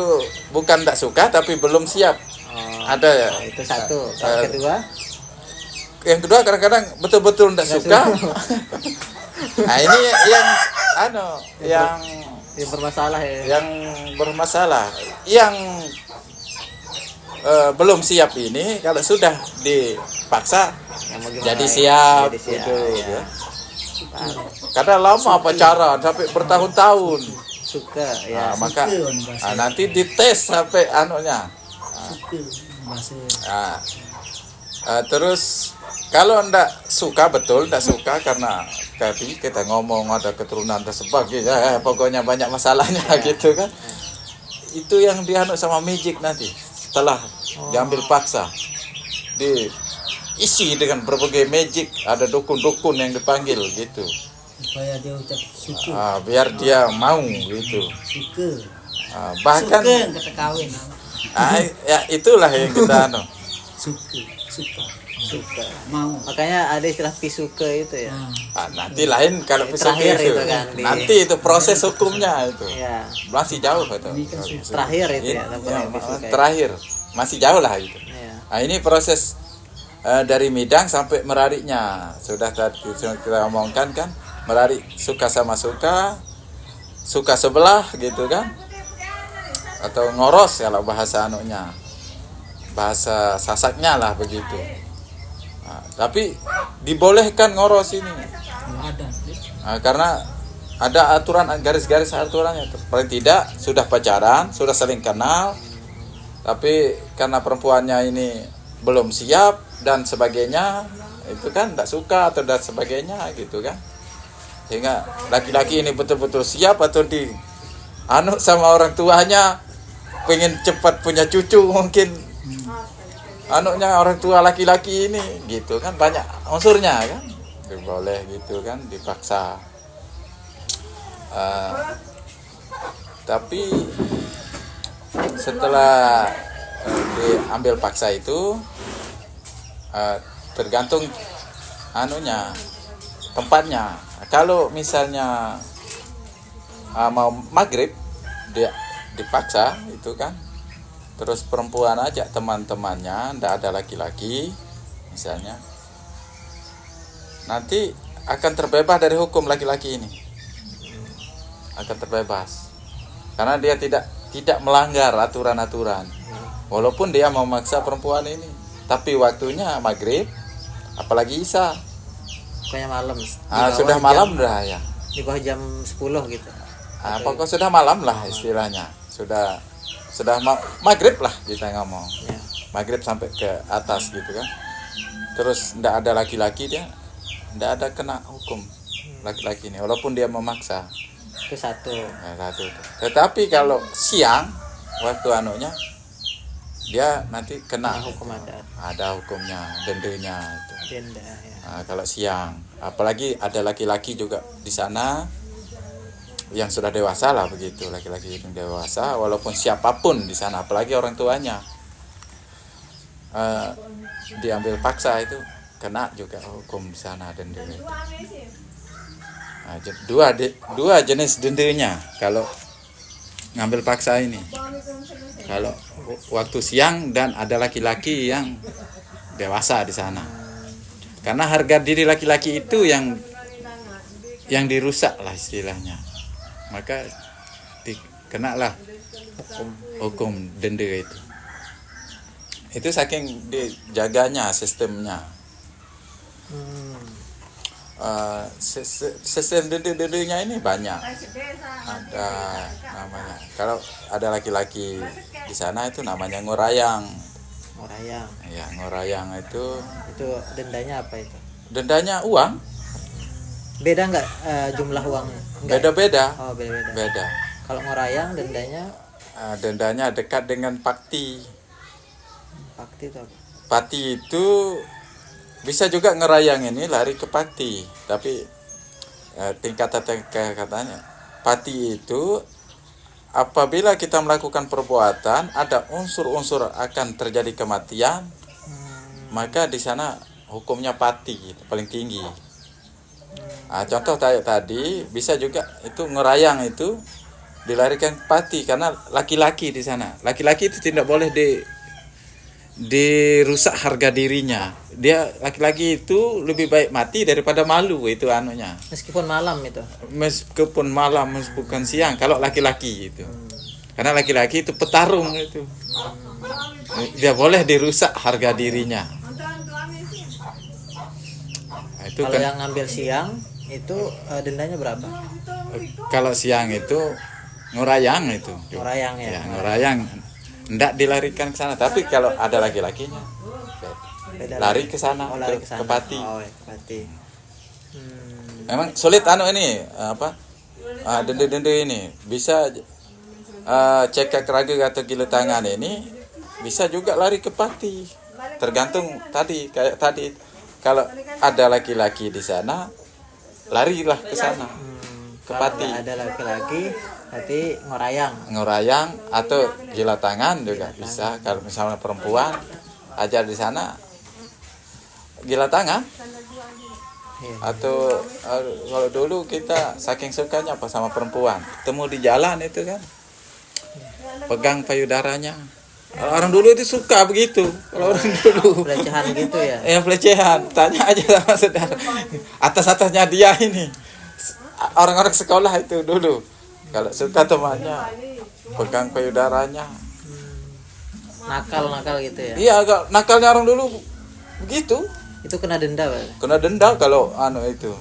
A: bukan tidak suka tapi belum siap. Ada ya.
B: Nah, itu satu. Kalau kedua
A: Yang kedua kadang-kadang betul-betul tidak suka. Nah, ini yang
B: bermasalah ya.
A: yang bermasalah. Yang belum siap ini kalau sudah dipaksa
B: Yang mau gimana
A: jadi
B: ya?
A: siap,
B: Jadi siap,
A: gitu
B: ya.
A: ya. Karena lama pacaran sampai bertahun-tahun.
B: Suka ya.
A: Maka nanti dites sampai anunya. Terus kalau ndak suka, betul ndak suka karena tadi kita ngomong ada keturunan dan sebagainya, pokoknya banyak masalahnya gitu kan. Itu yang dianut sama magic nanti setelah diambil paksa, diisi dengan berbagai magic, ada dukun-dukun yang dipanggil gitu.
C: Supaya dia ucap syukur.
A: Biar dia mau gitu.
C: Syukur.
A: Bahkan
C: Syukur kata kawin.
A: ya itulah yang kita
C: Syukur.
B: Suka.
C: Mau.
B: Makanya ada istilah pisuke itu ya.
A: nanti lain kalau
B: Terakhir
A: itu
B: itu kan,
A: nanti itu proses hukumnya itu
B: Iya.
A: masih jauh itu.
B: Terakhir itu ya,
A: Ini,
B: namanya pisuke.
A: terakhir masih jauh lah itu.
B: Iya.
A: Nah, ini proses dari midang sampai merariknya sudah tadi kita omongkan kan, merarik suka sama suka sebelah gitu kan, atau ngoros kalau bahasa anunya, bahasa sasaknya lah begitu. Tapi dibolehkan ngoros ini. Karena ada aturan, garis-garis aturannya. Paling tidak sudah pacaran, sudah saling kenal, tapi karena perempuannya ini belum siap dan sebagainya, itu kan tidak suka atau dan sebagainya gitu kan. Sehingga laki-laki ini betul-betul siap atau anut sama orang tuanya, pengen cepat punya cucu mungkin. Anaknya orang tua laki-laki ini gitu kan, banyak unsurnya kan, boleh gitu kan, dipaksa. Tapi setelah diambil paksa itu tergantung anunya tempatnya. Kalau misalnya mau maghrib dia dipaksa itu kan, terus perempuan ajak teman-temannya, ndak ada laki-laki misalnya, nanti akan terbebas dari hukum laki-laki ini, akan terbebas karena dia tidak melanggar aturan-aturan, walaupun dia memaksa perempuan ini, tapi waktunya maghrib apalagi isya.
B: Pokoknya malam.
A: Sudah malam dah ya.
B: Di bawah jam 10 gitu.
A: Pokoknya sudah malam lah istilahnya. Sudah maghrib lah kita ngomong.
B: Ya.
A: Maghrib sampai ke atas gitu kan. Terus ndak ada laki-laki, dia ndak ada kena hukum laki-laki ini walaupun dia memaksa.
B: Itu satu.
A: Nah, satu itu. Tetapi kalau siang waktu anunya dia nanti kena
B: Hukum adat.
A: ada hukumnya, dendanya itu.
B: Denda ya.
A: Kalau siang, apalagi ada laki-laki juga di sana yang sudah dewasa lah begitu, laki-laki yang dewasa, walaupun siapapun di sana, apalagi orang tuanya diambil paksa itu kena juga hukum di sana denda. Nah, dua jenis dendanya kalau ngambil paksa ini. Kalau waktu siang dan ada laki-laki yang dewasa di sana. Karena harga diri laki-laki itu yang dirusak lah istilahnya. Maka dikenalah hukum denda itu. Itu saking dijaganya sistemnya. Sistem dendanya ini banyak. Ada namanya. Kalau ada laki-laki di sana itu namanya ngorayang.
B: Ngorayang.
A: Ya, ngorayang itu
B: Dendanya apa itu?
A: dendanya uang.
B: Beda nggak jumlah uangnya? Nggak.
A: Beda-beda.
B: Oh, beda-beda.
A: Beda.
B: Kalau ngorayang dendanya
A: Dendanya dekat dengan pakti.
B: pakti itu apa?
A: Pati itu bisa juga ngerayang ini lari ke pati, tapi tingkatan-tingkatannya. Pati itu apabila kita melakukan perbuatan ada unsur-unsur akan terjadi kematian, maka di sana hukumnya pati itu paling tinggi. Contoh tadi bisa juga itu ngerayang itu dilarikan pati karena laki-laki di sana. Laki-laki itu tidak boleh dirusak harga dirinya. Dia laki-laki itu lebih baik mati daripada malu itu anunya.
B: Meskipun malam itu.
A: Meskipun malam, meskipun siang kalau laki-laki itu. Karena laki-laki itu petarung itu. Dia boleh dirusak harga dirinya. Itu
B: Kalau
A: kan,
B: yang ngambil siang itu dendanya berapa?
A: kalau siang itu ngorayang itu.
B: Ngorayang ya.
A: Ya, ngorayang. Ndak dilarikan ke sana, tapi kalau ada laki-lakinya
B: Beda
A: lari ke sana,
B: Oh, lari ke sana.
A: ke pati.
B: Oh, ya, ke pati.
A: Memang sulit ini denda-denda ini bisa cekak raga atau gila tangan ini bisa juga lari ke pati. Tergantung kayak tadi kalau ada laki-laki di sana larilah ke sana ke
B: Kalau
A: pati.
B: nggak ada laki-laki berarti
A: Ngorayang atau gila tangan juga bisa. Kalau misalnya perempuan ajar di sana gila tangan.
B: Iya.
A: Atau kalau dulu kita saking sukanya apa sama perempuan, ketemu di jalan itu kan pegang payudaranya. Kalau orang dulu itu suka begitu. Kalau orang dulu
B: Pelecehan gitu ya.
A: pelecehan. Tanya aja sama saudara. Atas-atasnya dia ini. Orang-orang sekolah itu dulu. Kalau suka temannya pegang payudaranya.
B: Nakal gitu ya.
A: Iya, agak nakalnya orang dulu begitu.
B: Itu kena denda, Pak.
A: Kena denda kalau itu.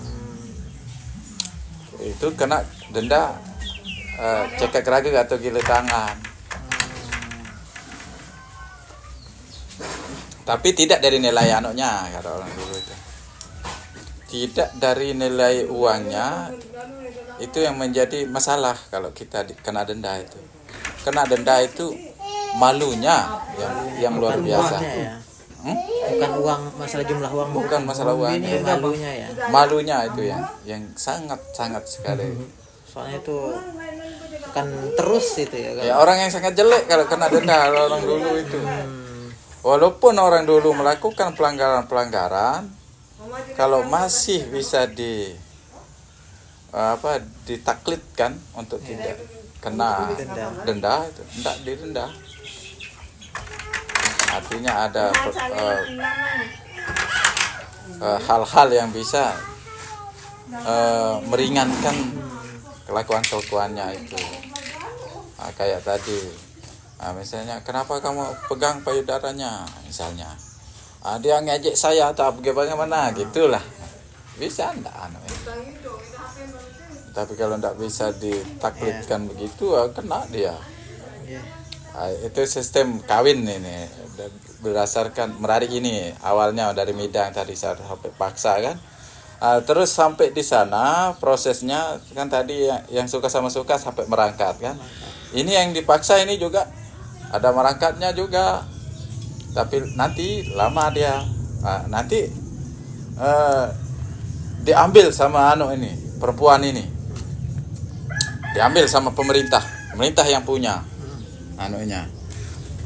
A: Itu kena denda cekak raga atau gila tangan. Tapi tidak dari nilai anunya kata orang dulu itu. Tidak dari nilai uangnya itu yang menjadi masalah kalau kita kena denda itu. Kena denda itu malunya yang luar
B: Bukan
A: biasa.
B: uangnya ya. Bukan uang, masalah jumlah uang.
A: Bukan masalah uangnya.
B: Malunya ya.
A: Malunya itu yang sangat sekali.
B: Soalnya itu akan terus itu ya.
A: Ya orang yang sangat jelek kalau kena denda orang dulu itu. Walaupun orang dulu melakukan pelanggaran-pelanggaran, kalau masih bisa ditaklidkan untuk tidak kena denda itu tidak didenda. Artinya ada hal-hal yang bisa meringankan kelakuannya itu. Kayak tadi, misalnya kenapa kamu pegang payudaranya misalnya, dia ngejek saya atau bagaimana gitulah, bisa enggak tapi kalau enggak bisa ditaklidkan begitu, kena dia. Itu sistem kawin ini berdasarkan menarik ini, awalnya dari midang tadi sampai paksa kan. Terus sampai di sana prosesnya kan tadi yang suka sama suka sampai merangkat kan. Ini yang dipaksa ini juga ada merangkatnya juga, tapi nanti lama dia, nanti diambil sama ini perempuan ini, diambil sama pemerintah yang punya anunya,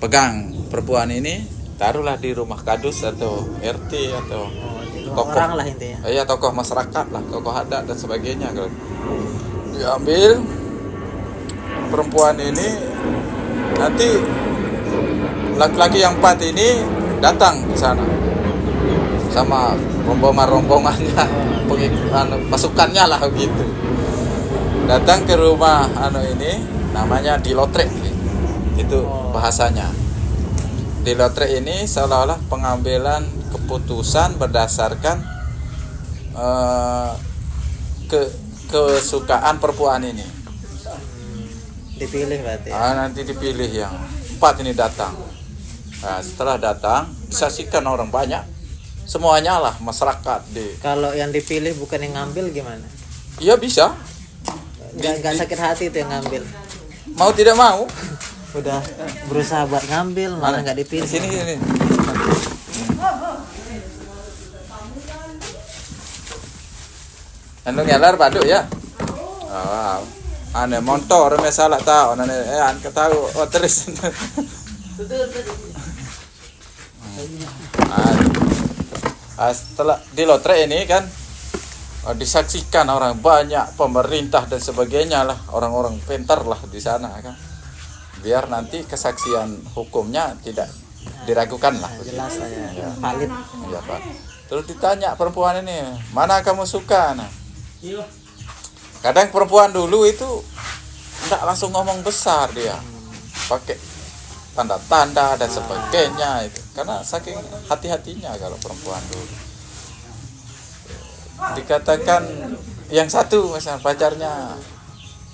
A: pegang perempuan ini, taruhlah di rumah kadus atau RT atau tokoh
B: orang lah intinya.
A: Iya, tokoh masyarakat lah, tokoh adat dan sebagainya. Kalau diambil perempuan ini, nanti laki-laki yang 4 ini datang ke sana sama rombongannya, pasukannya lah begitu. Datang ke rumah ini, namanya dilotrek, itu bahasanya. Dilotrek ini seolah-olah pengambilan keputusan berdasarkan kesukaan perempuan ini.
B: Dipilih berarti.
A: Nanti dipilih yang 4 ini datang. Setelah datang disaksikan orang banyak, semuanya lah masyarakat
B: Kalau yang dipilih bukan yang ngambil gimana?
A: Iya bisa.
B: Nggak sakit hati itu yang ngambil.
A: Mau tidak mau.
B: Udah berusaha buat ngambil malah nggak dipilih.
A: Sini. Anu ngelar paduk ya. Wow. Ane motor masalah tahu ane tahu terus. Setelah di lotre ini kan disaksikan orang banyak, pemerintah dan sebagainya lah, orang-orang pintar lah di sana kan. Biar nanti kesaksian hukumnya tidak diragukan lah.
B: Jelas lah ya. Valid.
A: Ya, Pak. Terus ditanya perempuan ini, mana kamu suka? Nah, kadang perempuan dulu itu tidak langsung ngomong besar dia, pakai tanda-tanda dan sebagainya itu, karena saking hati-hatinya kalau perempuan dulu. Dikatakan yang satu misalnya pacarnya,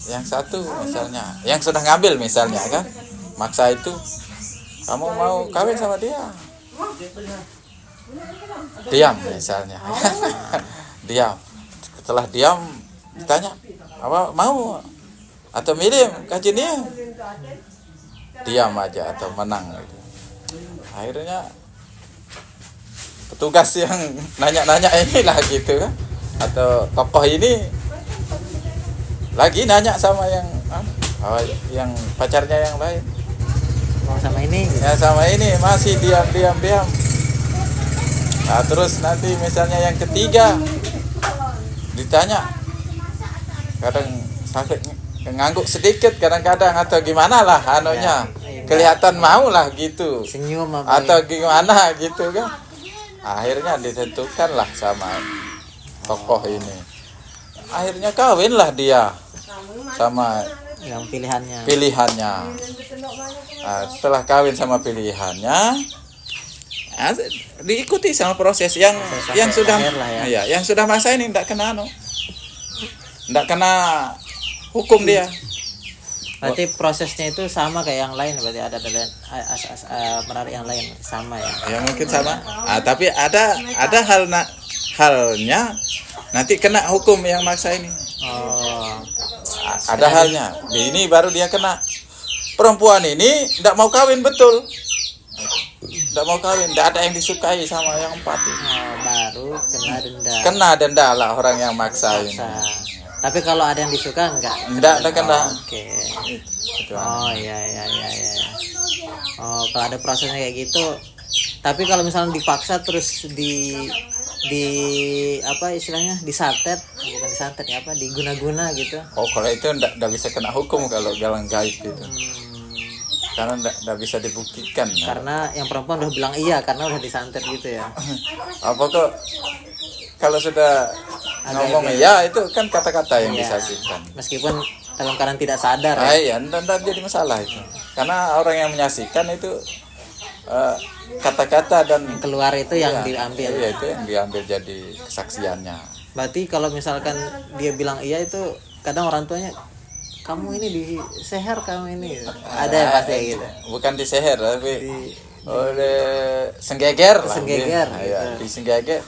A: yang satu misalnya yang sudah ngambil misalnya kan, maksa itu, kamu mau kawin sama dia, diam misalnya. Diam. Setelah diam ditanya, apa mau atau milih kajian dia, diam aja atau menang. Akhirnya petugas yang nanya-nanya inilah gitu kan, atau tokoh ini lagi nanya sama yang pacarnya yang lain,
B: sama ini
A: ya sama ini masih diam. Nah, terus nanti misalnya yang ketiga ditanya, kadang sampai ngangguk sedikit kadang-kadang atau gimana lah anunya, kelihatan mau lah gitu,
B: senyum
A: atau gimana gitu kan. Akhirnya ditentukan lah sama tokoh ini, akhirnya kawinlah dia sama
B: yang pilihannya.
A: Nah, setelah kawin sama pilihannya, diikuti sama proses yang sudah ya. Yang sudah masa ini tidak kena hukum dia.
B: Berarti prosesnya itu sama kayak yang lain, berarti ada menarik yang lain sama ya.
A: Ya mungkin sama. Tapi ada halnya nanti kena hukum yang maksa ini. Ada halnya. Ini baru dia kena. Perempuan ini tidak mau kawin betul. Tidak mau kawin, tidak ada yang disukai sama yang 4 ini.
B: Baru kena denda.
A: Kena denda lah orang yang maksa ini.
B: Tapi kalau ada yang disuka enggak?
A: Tidak ada kena.
B: Oke. Iya. Oh, kalau ada prosesnya kayak gitu. Tapi kalau misalnya dipaksa terus di apa istilahnya disantet, bukan disantet ya, apa diguna-guna gitu.
A: Oh, kalau itu ndak bisa kena hukum kalau galang gaib itu. Karena ndak bisa dibuktikan.
B: Karena yang perempuan udah bilang iya karena udah disantet gitu ya.
A: Apa kok kalau sudah ngomong iya itu kan kata-kata yang
B: Iya.
A: disaksikan.
B: Meskipun dalam keadaan tidak sadar ya.
A: Iya, ndak jadi masalah itu. Karena orang yang menyaksikan itu kata-kata dan
B: Keluar itu yang
A: iya,
B: diambil.
A: Iya, itu yang diambil jadi kesaksiannya.
B: Berarti kalau misalkan dia bilang iya itu kadang orang tuanya kamu ini diseher kamu ini. Ada ya pasti kayak gitu.
A: Bukan diseher tapi oleh senggeger lah.
B: Senggeger,
A: Iya,
B: gitu.
A: di senggeger.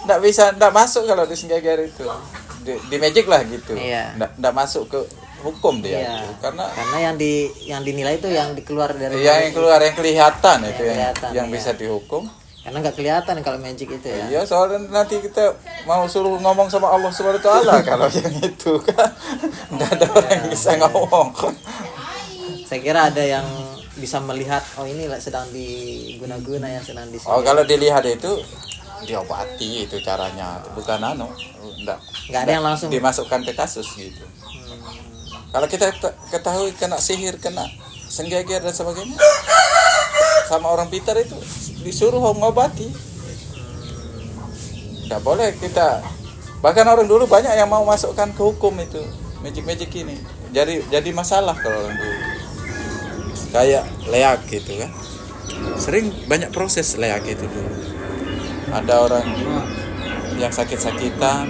A: Ndak masuk kalau di senggeger itu. Di magic lah gitu.
B: Iya.
A: Ndak masuk ke hukum dia
B: Iya.
A: itu. Karena
B: yang dinilai itu yang dikeluar dari
A: yang keluar yang kelihatan itu
B: kelihatan,
A: yang
B: iya.
A: bisa dihukum.
B: karena nggak kelihatan kalau magic itu ya.
A: Iya, soalnya nanti kita mau suruh ngomong sama Allah Subhanahu wa taala kalau yang itu kan enggak ada orang yang bisa ngomong.
B: Saya kira ada yang bisa melihat oh ini sedang diguna-guna ya sedang di
A: Oh, kalau dilihat itu diobati itu caranya, bukan enggak
B: ada yang langsung
A: dimasukkan ke kasus gitu. Kalau kita ketahui kena sihir, kena senggeger dan sebagainya, sama orang pintar itu disuruh ngobati. Nggak boleh kita, bahkan orang dulu banyak yang mau masukkan ke hukum itu magic ini. Jadi masalah kalau orang dulu. Kayak leak gitu kan. Sering banyak proses leak itu dulu. Ada orang yang sakit-sakitan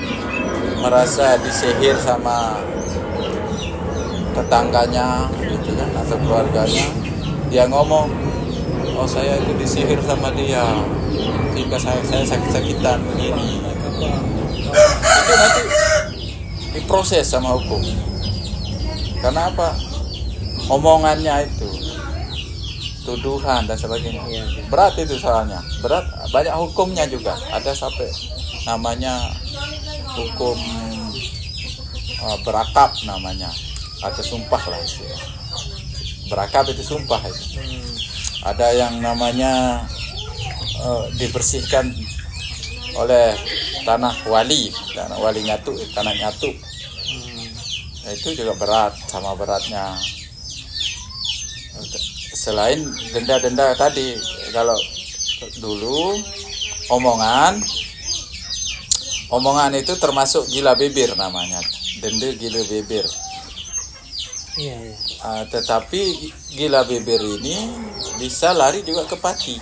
A: merasa disihir sama tetangganya gitu kan atau keluarganya, dia ngomong, oh saya itu disihir sama dia sehingga saya sakit-sakitan begini. Itu nanti diproses sama hukum. Karena apa? Omongannya itu, tuduhan dan sebagainya.
B: Iya.
A: Berat itu soalnya, berat, banyak hukumnya juga. Ada sampai namanya hukum berakab namanya, atau sumpah lah istilah. Berakab itu sumpah itu. Ada yang namanya dibersihkan oleh tanah wali nyatu, tanah nyatu. Itu juga berat, sama beratnya. Selain denda-denda tadi, kalau dulu omongan itu termasuk gila bibir namanya, denda gila bibir.
B: Iya, iya.
A: Tetapi gila bibir ini bisa lari juga ke pati.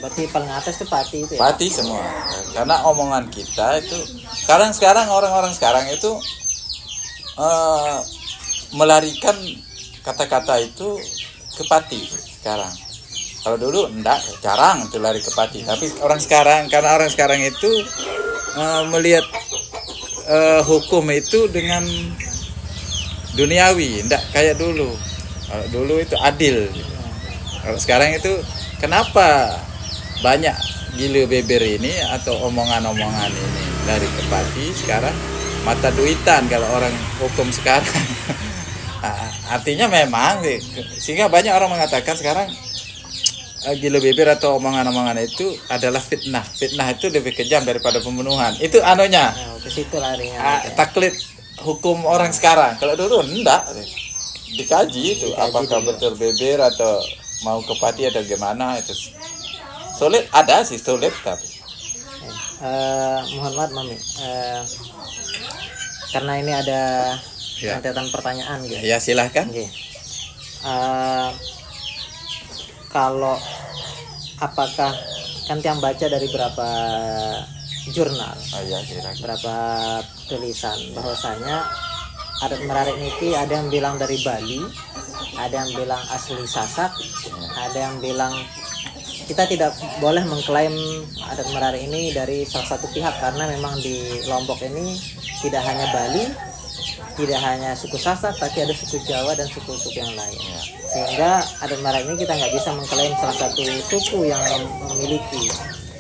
B: Berarti paling atas itu pati itu ya.
A: Pati semua. Karena omongan kita itu sekarang orang-orang sekarang itu melarikan kata-kata itu ke pati sekarang. Kalau dulu enggak, jarang itu lari ke pati. Tapi karena orang sekarang itu melihat hukum itu dengan duniawi, enggak kayak dulu. Kalau dulu itu adil. Kalau sekarang itu kenapa banyak gila beber ini atau omongan-omongan ini dari kepati sekarang mata duitan kalau orang hukum sekarang. Artinya memang sehingga banyak orang mengatakan sekarang gila beber atau omongan-omongan itu adalah fitnah. Fitnah itu lebih kejam daripada pembunuhan. Itu anunya.
B: Nah, ke situ larinya.
A: Taklid hukum orang sekarang. Kalau dulu enggak. Dikaji itu apakah
B: dulu.
A: betul beber atau mau ke pati atau gimana itu. Sulit ada sih sulit tapi.
B: Mohon maaf Mami. Karena ini ada
A: Ya.
B: rentetan pertanyaan gitu.
A: Ya silahkan.
B: Oke. Kalau apakah kan tiang baca dari berapa jurnal,
A: Oh ya silahkan.
B: berapa tulisan bahwasanya adat merarik niki ada yang bilang dari Bali, ada yang bilang asli Sasak, ada yang bilang kita tidak boleh mengklaim adat merarik ini dari salah satu pihak karena memang di Lombok ini tidak hanya Bali, tidak hanya suku Sasak, tapi ada suku Jawa dan suku-suku yang lain. Sehingga adat merarik ini kita nggak bisa mengklaim salah satu suku yang memiliki.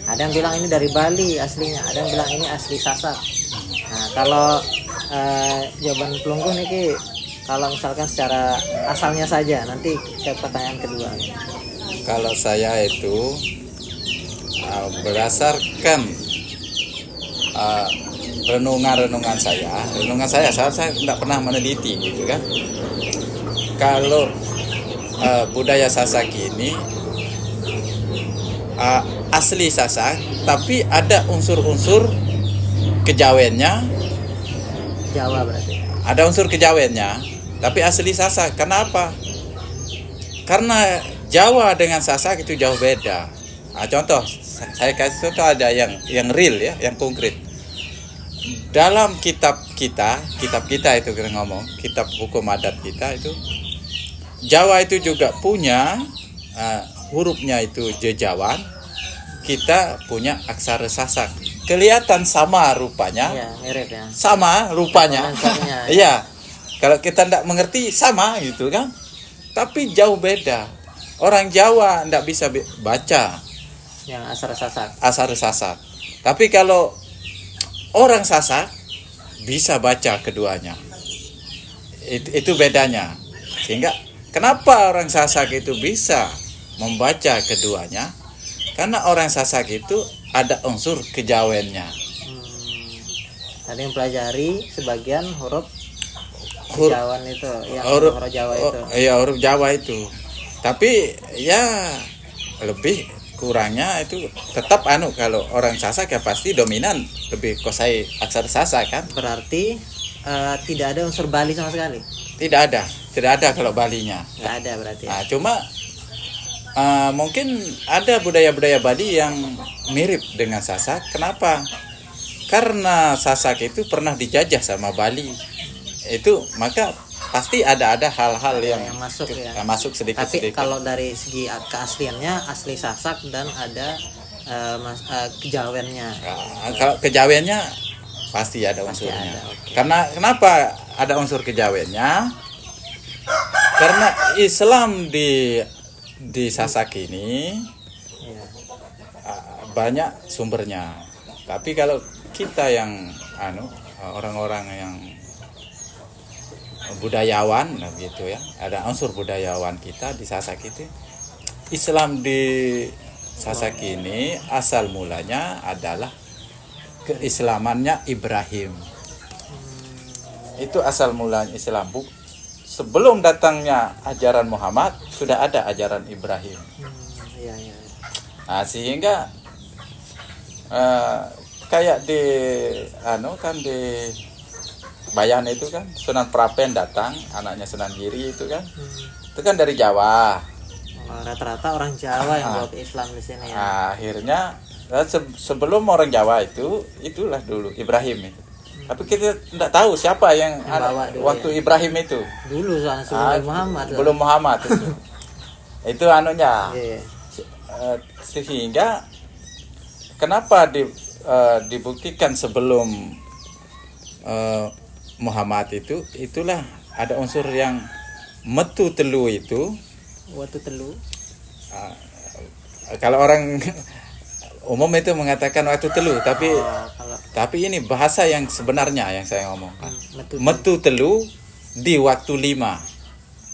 B: Ada yang bilang ini dari Bali aslinya, ada yang bilang ini asli Sasak. Nah, kalau jawaban pelungguh nih, kalau misalkan secara asalnya saja, nanti ke pertanyaan kedua.
A: Kalau saya itu berdasarkan renungan saya tidak pernah meneliti gitu kan. Kalau budaya Sasak ini asli Sasak, tapi ada unsur-unsur kejawennya.
B: Jawa berarti.
A: Ada unsur kejawennya, tapi asli Sasak. Kenapa? Karena Jawa dengan Sasak itu jauh beda. Contoh, saya kasih contoh ada yang real ya, yang konkret. Dalam kitab kita itu kita ngomong, kitab hukum adat kita itu, Jawa itu juga punya hurufnya itu jejawan, kita punya aksara Sasak. Kelihatan sama rupanya.
B: Iya, mirip ya.
A: Sama rupanya. Iya. Kalau kita tidak mengerti sama gitu kan. Tapi jauh beda. Orang Jawa tidak bisa baca
B: Yang aksara Sasak.
A: aksara Sasak. Tapi kalau orang Sasak bisa baca keduanya. Itu bedanya. Sehingga kenapa orang Sasak itu bisa membaca keduanya? Karena orang Sasak itu ada unsur kejawennya.
B: Tadi mempelajari sebagian huruf
A: Huruf-
B: Jawan itu, yang
A: huruf
B: huruf Jawa itu.
A: Iya, huruf Jawa itu. Tapi ya lebih kurangnya itu tetap kalau orang Sasak ya pasti dominan lebih kuasai aksara Sasak kan.
B: Berarti tidak ada unsur Bali sama sekali.
A: Tidak ada kalau Balinya.
B: Nggak ada berarti.
A: Nah, cuma mungkin ada budaya-budaya Bali yang mirip dengan Sasak. Kenapa? Karena Sasak itu pernah dijajah sama Bali. Itu maka pasti ada hal-hal yang
B: masuk ya.
A: Masuk
B: Tapi
A: sedikit-sedikit.
B: kalau dari segi keasliannya asli Sasak dan ada kejawennya.
A: Kalau kejawennya pasti ada
B: Pasti
A: unsurnya.
B: ada, oke.
A: Karena kenapa ada unsur kejawennya? Karena Islam di Sasak ini
B: Iya.
A: banyak sumbernya. Tapi kalau kita yang orang-orang yang budayawan gitu ya, ada unsur budayawan kita di Sasak itu. Islam di Sasak ini asal mulanya adalah keislamannya Ibrahim. Itu asal mulanya Islam. Sebelum datangnya ajaran Muhammad sudah ada ajaran Ibrahim.
B: Iya, iya.
A: Nah, sehingga kayak di di Bayan itu kan Sunan Prapen datang, anaknya Sunan Giri itu kan. Itu kan dari Jawa.
B: Rata-rata orang Jawa yang bawa ke Islam di sini ya.
A: Akhirnya sebelum orang Jawa itulah dulu Ibrahim itu. Tapi kita tidak tahu siapa yang
B: bawa dulu
A: waktu Ibrahim itu.
B: Dulu soalnya sebelum Muhammad.
A: Belum Muhammad itu. Itu anunya.
B: Iya.
A: Sehingga kenapa dibuktikan sebelum Muhammad itulah ada unsur yang metu telu itu.
B: Waktu telu.
A: Kalau orang umum itu mengatakan waktu telu, tapi ini bahasa yang sebenarnya yang saya ngomongkan. Metu telu di waktu 5.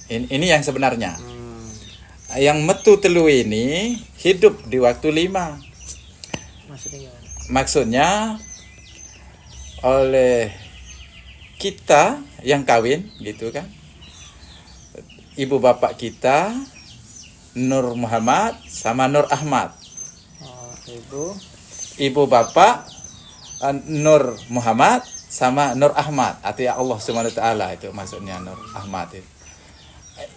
A: Ini yang sebenarnya. Yang metu telu ini hidup di waktu 5.
B: Maksudnya gimana?
A: Maksudnya oleh kita yang kawin gitu kan, ibu bapak kita Nur Muhammad sama Nur Ahmad. Ibu bapak Nur Muhammad sama Nur Ahmad, artinya Allah Subhanahu wa taala itu maksudnya Nur Ahmad itu.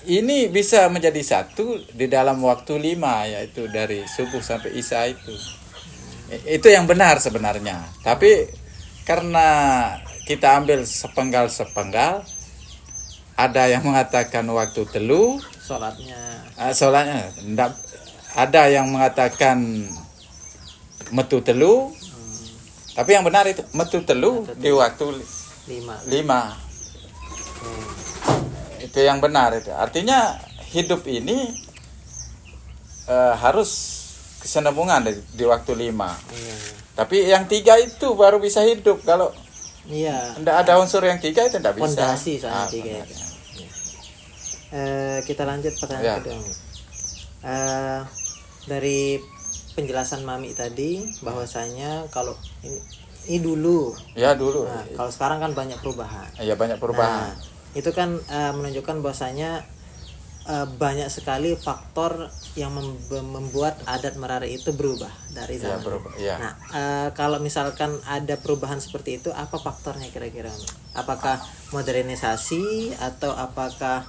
A: Ini bisa menjadi satu di dalam waktu 5, yaitu dari subuh sampai isya itu. Itu yang benar sebenarnya. Tapi karena kita ambil sepenggal-sepenggal, ada yang mengatakan waktu telu, sholatnya enggak, ada yang mengatakan metu telu, tapi yang benar itu metu telu di waktu 5. Itu yang benar itu. Artinya hidup ini harus kesinambungan di waktu 5.
B: Iya.
A: Tapi yang 3 itu baru bisa hidup. Kalau tidak ada unsur yang 3 itu tidak bisa.
B: Fondasi soalnya 3 itu. Kita lanjut pertanyaan kedua. Dari penjelasan Mami tadi bahwasanya kalau ini dulu.
A: Ya dulu.
B: Nah, kalau sekarang kan banyak perubahan.
A: Ya banyak perubahan.
B: Nah, itu kan menunjukkan bahwasanya banyak sekali faktor yang membuat adat Merari itu berubah dari
A: Ya,
B: zaman.
A: berubah, ya.
B: Nah, kalau misalkan ada perubahan seperti itu, apa faktornya kira-kira? Apakah modernisasi atau apakah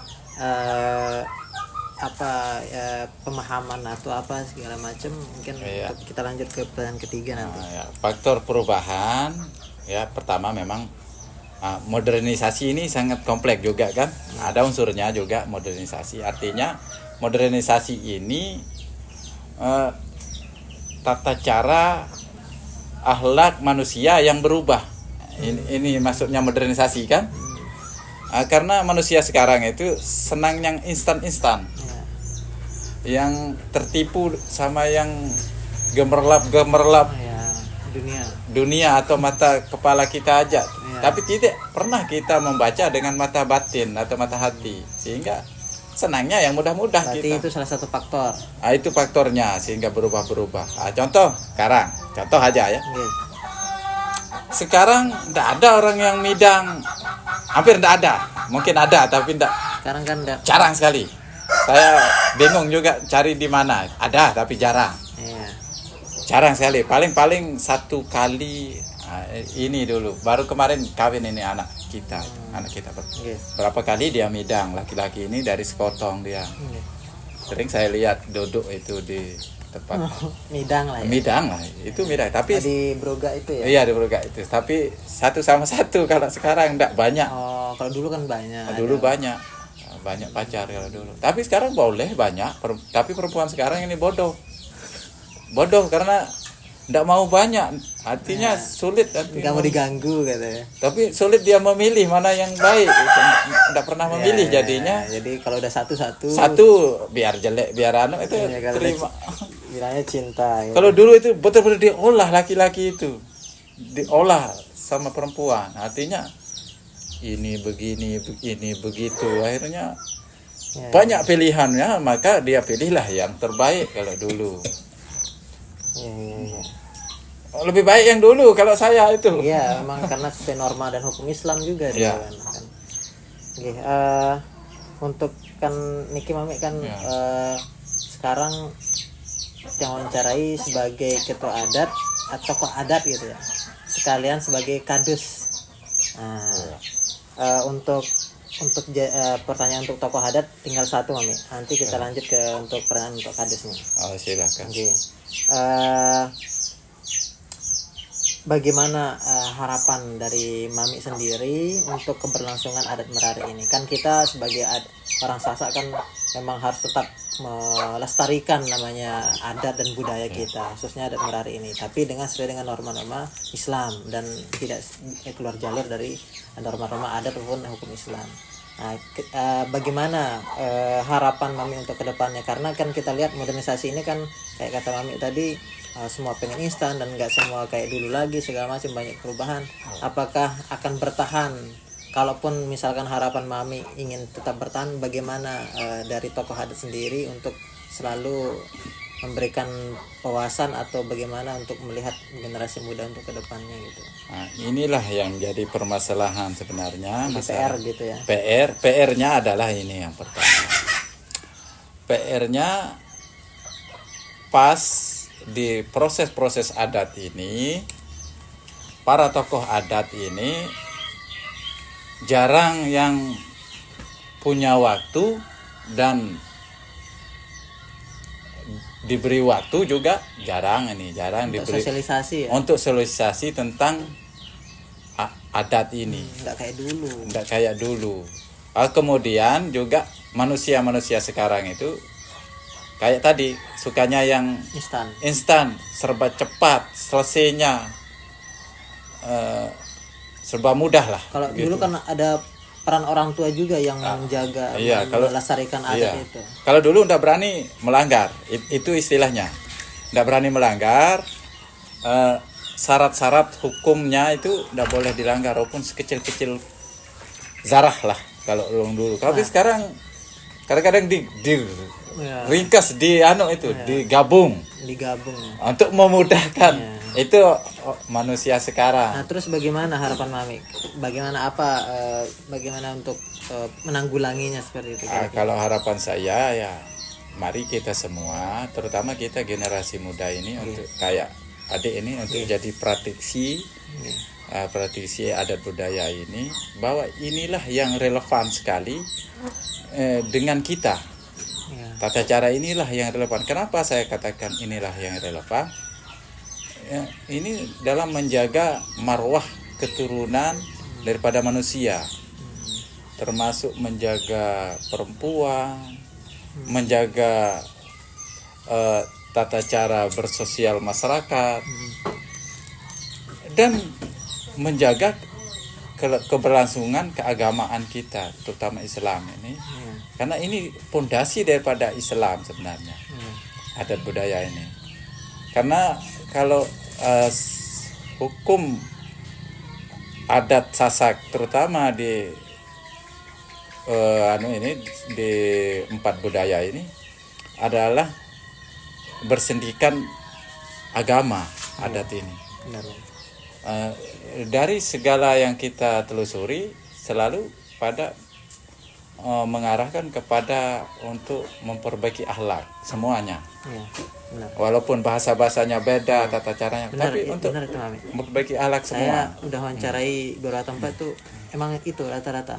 B: pemahaman atau apa segala macam? Mungkin
A: Iya.
B: untuk kita lanjut ke pertanyaan ketiga nanti.
A: Ya, faktor perubahan ya pertama memang modernisasi ini sangat kompleks juga kan. Ada unsurnya juga modernisasi. Artinya modernisasi ini tata cara akhlak manusia yang berubah. Ini maksudnya modernisasi kan. Karena manusia sekarang itu senang yang instan-instan. Yang tertipu sama yang gemerlap
B: Ya,
A: dunia atau mata kepala kita aja. Tapi tidak pernah kita membaca dengan mata batin atau mata hati, sehingga senangnya yang mudah-mudah
B: berarti
A: kita.
B: itu salah satu faktor.
A: Itu faktornya sehingga berubah-berubah. Contoh sekarang, contoh aja ya.
B: Oke.
A: Sekarang tidak ada orang yang midang, hampir tidak ada. Mungkin ada tapi tidak,
B: Sekarang kan
A: jarang sekali. Saya bingung juga cari di mana. Ada tapi jarang.
B: Iya.
A: Jarang sekali. Paling satu kali ini dulu. Baru kemarin kawin ini anak kita. Anak kita.
B: Oke.
A: Berapa kali dia midang. Laki-laki ini dari sekotong dia.
B: Oke.
A: Sering saya lihat duduk itu di tempat
B: Midang lah ya.
A: midang lah. Itu midang. Tapi
B: Di Broga itu ya.
A: iya di Broga itu. Tapi satu sama satu. Kalau sekarang enggak banyak.
B: Oh, kalau dulu kan banyak.
A: Dulu banyak pacar kalau dulu. Tapi sekarang boleh banyak. Tapi perempuan sekarang ini bodoh karena tidak mau banyak. Artinya sulit.
B: Nggak mau diganggu katanya.
A: Tapi sulit dia memilih mana yang baik. Tidak pernah memilih
B: Ya,
A: jadinya.
B: jadi kalau udah satu
A: Biar jelek biar itu
B: Ya, kalau
A: terima.
B: bilangnya cinta. Ya.
A: Kalau dulu itu betul-betul diolah laki-laki itu. Diolah sama perempuan. Artinya ini begini, ini begitu. Akhirnya
B: Ya.
A: banyak pilihannya, maka dia pilihlah yang terbaik kalau dulu.
B: Iya.
A: Lebih baik yang dulu kalau saya itu.
B: Iya, memang karena sesuai norma dan hukum Islam juga dia
A: Iya.
B: kan. Oke, untuk kan Niki Mami kan
A: Iya.
B: sekarang yang wawancarai sebagai ketua adat atau tokoh adat gitu ya. Sekalian sebagai kadus. Nah, untuk pertanyaan untuk tokoh adat tinggal satu Mami. Nanti kita lanjut ke untuk pertanyaan untuk kadusnya.
A: Oh, silakan.
B: Oke. Bagaimana harapan dari Mami sendiri untuk keberlangsungan adat Merari ini? Kan kita sebagai orang Sasak kan memang harus tetap melestarikan namanya adat dan budaya kita, khususnya adat Merari ini. Tapi sesuai dengan norma-norma Islam dan tidak keluar jalur dari norma-norma adat maupun hukum Islam. Nah, bagaimana harapan Mami untuk kedepannya? Karena kan kita lihat modernisasi ini kan kayak kata Mami tadi, semua pengen instan dan nggak semua kayak dulu lagi, segala macam banyak perubahan. Apakah akan bertahan? Kalaupun misalkan harapan Mami ingin tetap bertahan, bagaimana dari tokoh adat sendiri untuk selalu memberikan wawasan atau bagaimana untuk melihat generasi muda untuk kedepannya gitu?
A: Nah, inilah yang jadi permasalahan sebenarnya.
B: Jadi PR gitu ya.
A: PR-nya adalah ini yang pertama. PR-nya pas di proses-proses adat ini, para tokoh adat ini jarang yang punya waktu dan diberi waktu juga jarang
B: Untuk
A: diberi
B: sosialisasi ya.
A: untuk sosialisasi tentang adat ini.
B: Nggak kayak dulu.
A: Kemudian juga manusia sekarang itu kayak tadi sukanya yang instan, serba cepat, selesainya serba mudah lah.
B: Kalau
A: gitu.
B: dulu kan ada peran orang tua juga yang menjaga, melestarikan adat itu.
A: Kalau dulu nggak berani melanggar, itu istilahnya, nggak berani melanggar. Syarat-syarat hukumnya itu nggak boleh dilanggar, walaupun sekecil-kecil zarah lah kalau dulu. Tapi sekarang kadang-kadang ringkas digabung
B: Digabung.
A: untuk memudahkan. Itu manusia sekarang.
B: Nah, terus bagaimana harapan Mami? Bagaimana untuk menanggulanginya seperti itu?
A: Kalau harapan saya ya, mari kita semua, terutama kita generasi muda ini untuk kayak adik ini untuk jadi praktisi adat budaya ini, bahwa inilah yang relevan sekali dengan kita. Tata cara inilah yang relevan. Kenapa saya katakan inilah yang relevan? Ini dalam menjaga marwah keturunan daripada manusia, termasuk menjaga perempuan, menjaga tata cara bersosial masyarakat, dan menjaga keberlangsungan keagamaan kita, terutama Islam ini. Karena ini pondasi daripada Islam sebenarnya, adat budaya ini. Karena kalau hukum adat Sasak, terutama di di 4 budaya ini, adalah bersendikan agama adat ini. Dari segala yang kita telusuri selalu pada mengarahkan kepada untuk memperbaiki akhlak semuanya. Walaupun bahasanya beda, tata caranya, tapi untuk memperbaiki akhlak semua.
B: Saya udah wawancarai beberapa tempat tuh, emang itu rata-rata.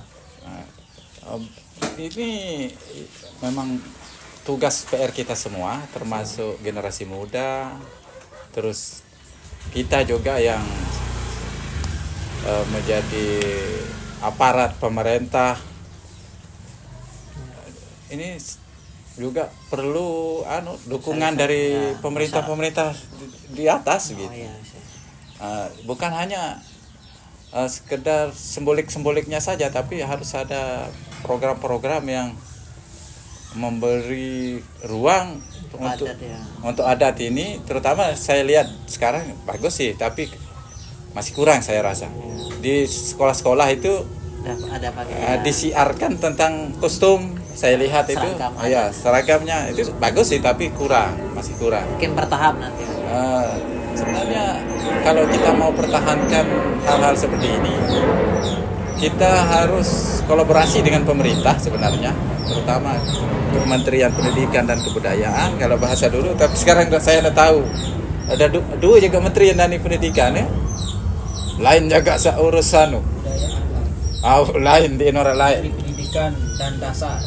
A: Ini memang tugas PR kita semua, termasuk generasi muda, terus kita juga yang menjadi aparat pemerintah. Ini juga perlu dukungan dari pemerintah di atas gitu. Bukan hanya sekedar simboliknya saja, tapi harus ada program-program yang memberi ruang untuk adat ini. Terutama saya lihat sekarang bagus sih, tapi masih kurang saya rasa. Di sekolah-sekolah itu disiarkan tentang kostum. Saya lihat itu seragamnya itu bagus sih, tapi masih kurang.
B: Mungkin bertahap nanti.
A: Sebenarnya kalau kita mau pertahankan hal-hal seperti ini, kita harus kolaborasi dengan pemerintah sebenarnya, terutama Kementerian Pendidikan dan Kebudayaan kalau bahasa dulu. Tapi sekarang saya udah tahu ada dua juga menteri yang dari pendidikan ya, lain jaga urusan lain di orang lain.
C: Pendidikan dan dasar.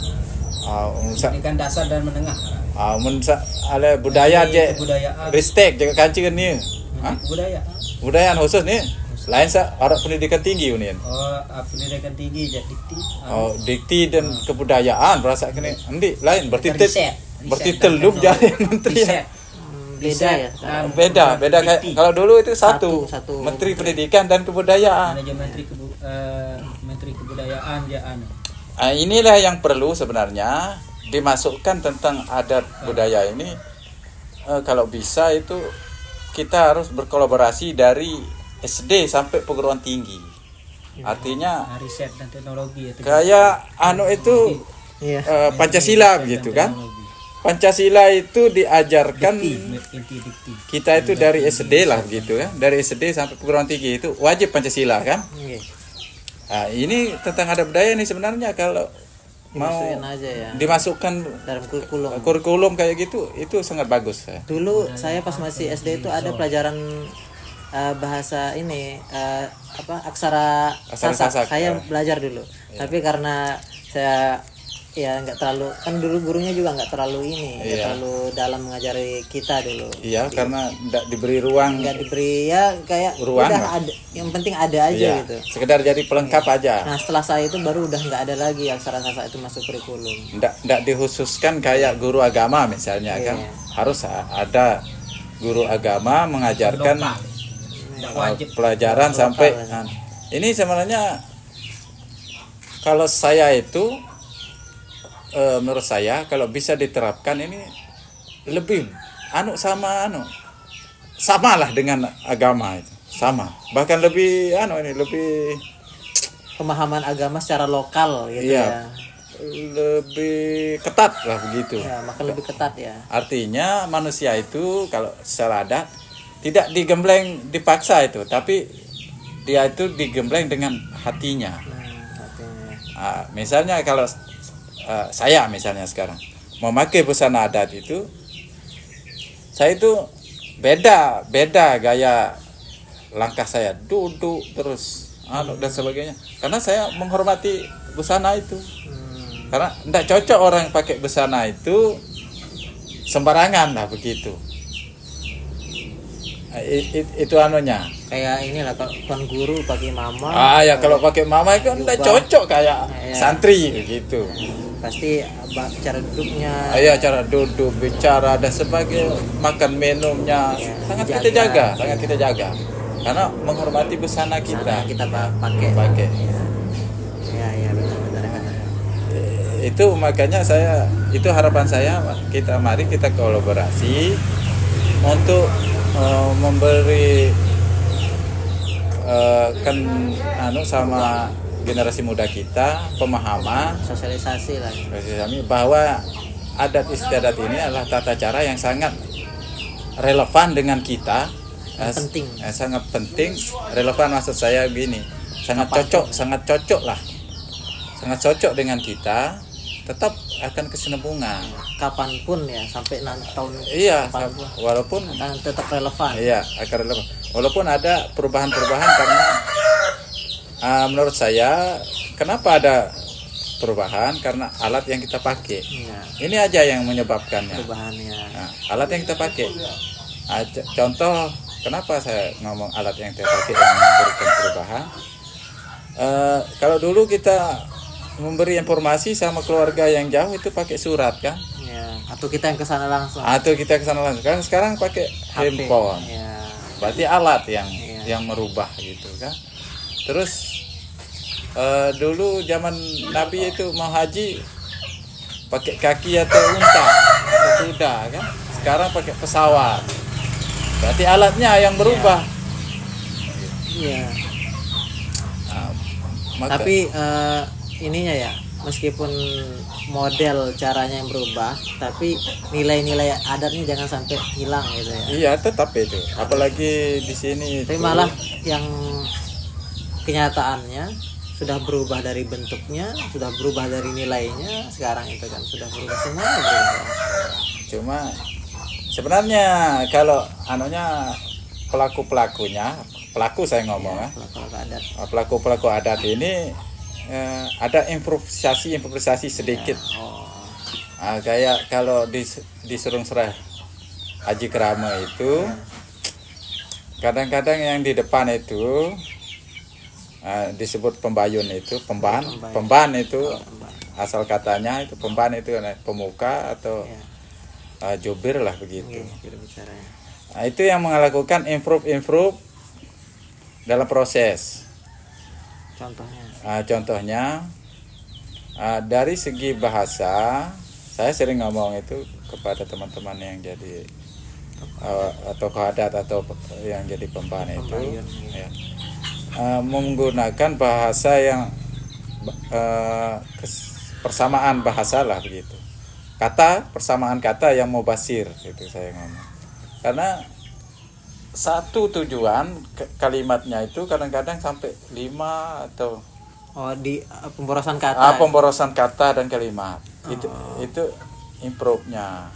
C: Pendidikan dasar dan menengah.
A: Ada budaya aja. Ristek jaga kancing ni. Budayaan khusus nih. Lain orang pendidikan tinggi ini.
C: Pendidikan tinggi jadi dikti.
A: Dikti dan kebudayaan berasa kene. Endi lain bertitel lu jadi menteri.
B: Beda ya.
A: Beda kayak kalau dulu itu satu. Menteri Pendidikan dan Kebudayaan.
C: Ada menteri kebudayaan ya
A: inilah yang perlu sebenarnya dimasukkan tentang adat budaya ini. Kalau bisa itu kita harus berkolaborasi dari SD sampai perguruan tinggi. Artinya
C: riset dan teknologi
A: kayak itu Pancasila begitu kan. Pancasila itu diajarkan kita itu dari SD lah begitu ya. Dari SD sampai perguruan tinggi itu wajib Pancasila kan. Nah, ini tentang adat budaya ini sebenarnya kalau mau dimasukkan
B: dalam
A: kurikulum kayak gitu, itu sangat bagus.
B: Dulu saya pas masih SD itu ada pelajaran bahasa ini aksara Sasak. Saya belajar dulu. Tapi karena saya nggak terlalu, kan dulu gurunya juga nggak terlalu nggak terlalu dalam mengajari kita dulu.
A: Karena nggak diberi ruang.
B: Nggak diberi kayak ruang. Udah ada, yang penting ada aja gitu.
A: Sekedar jadi pelengkap aja.
B: Nah setelah saya itu baru udah nggak ada lagi aksara Sasak itu masuk kurikulum.
A: Nggak dikhususkan kayak guru agama misalnya kan. Harus ada guru agama mengajarkan pelajaran sampai. Ini sebenarnya kalau saya itu menurut saya kalau bisa diterapkan ini lebih sama lah dengan agama itu, sama, bahkan lebih lebih
B: pemahaman agama secara lokal gitu ya.
A: Lebih ketat lah begitu.
B: Maka lebih ketat ya.
A: Artinya manusia itu kalau secara adat tidak digembleng dipaksa itu, tapi dia itu digembleng dengan hatinya.
B: Artinya.
A: Misalnya kalau saya misalnya sekarang memakai busana adat itu, saya itu beda gaya langkah saya, duduk terus dan sebagainya, karena saya menghormati busana itu. Karena tidak cocok orang pakai busana itu sembarangan lah begitu. Itu anunya.
B: Kayak inilah kalau guru pakai mama.
A: Ya kalau pakai mama itu tidak cocok kayak santri begitu.
B: Pasti cara duduknya.
A: Cara duduk, bicara dan sebagainya, makan minumnya sangat kita jaga. Karena menghormati busana kita.
B: Kita pakai. Ya benar.
A: Itu makanya itu harapan saya, mari kita kolaborasi untuk memberi sama generasi muda kita pemahaman,
B: sosialisasi lah
A: bahwa adat istiadat ini adalah tata cara yang sangat relevan dengan kita, sangat penting. Relevan maksud saya begini, sangat cocok dengan kita, tetap akan kesinambungan
B: kapanpun ya, sampai tahun
A: walaupun
B: akan tetap relevan.
A: Akan relevan walaupun ada perubahan karena menurut saya kenapa ada perubahan, karena alat yang kita pakai. Ini aja yang menyebabkannya
B: perubahannya.
A: Alat yang kita pakai. Contoh kenapa saya ngomong alat yang kita pakai yang memberikan perubahan. Kalau dulu kita memberi informasi sama keluarga yang jauh itu pakai surat kan,
B: atau kita yang kesana langsung.
A: Kan sekarang pakai handphone. Berarti alat yang merubah gitu kan. Terus dulu zaman Nabi itu mau haji pakai kaki atau unta atau kuda kan. Sekarang pakai pesawat. Berarti alatnya yang berubah.
B: Tapi ininya ya, meskipun model caranya yang berubah, tapi nilai-nilai adatnya jangan sampai hilang gitu ya.
A: Iya, tetap itu. Apalagi di sini.
B: Tapi malah yang kenyataannya sudah berubah dari bentuknya, sudah berubah dari nilainya, sekarang itu kan sudah berubah semuanya berubah.
A: Cuma sebenarnya kalau pelaku saya ngomong pelaku adat ini ada improvisasi sedikit. Kayak kalau di Surung Serah Haji Kerama itu kadang-kadang yang di depan itu disebut pembayun itu, pemban itu asal katanya itu pemban itu pemuka atau jubir lah begitu. Itu yang melakukan improve dalam proses. Contohnya dari segi bahasa, saya sering ngomong itu kepada teman-teman yang jadi tokoh adat atau yang jadi pemban itu, menggunakan bahasa yang persamaan bahasa lah begitu. Persamaan kata yang mubasir itu saya ngomong. Karena satu tujuan kalimatnya itu kadang-kadang sampai 5 atau
B: di pemborosan kata.
A: Pemborosan kata dan kalimat. Itu improve-nya.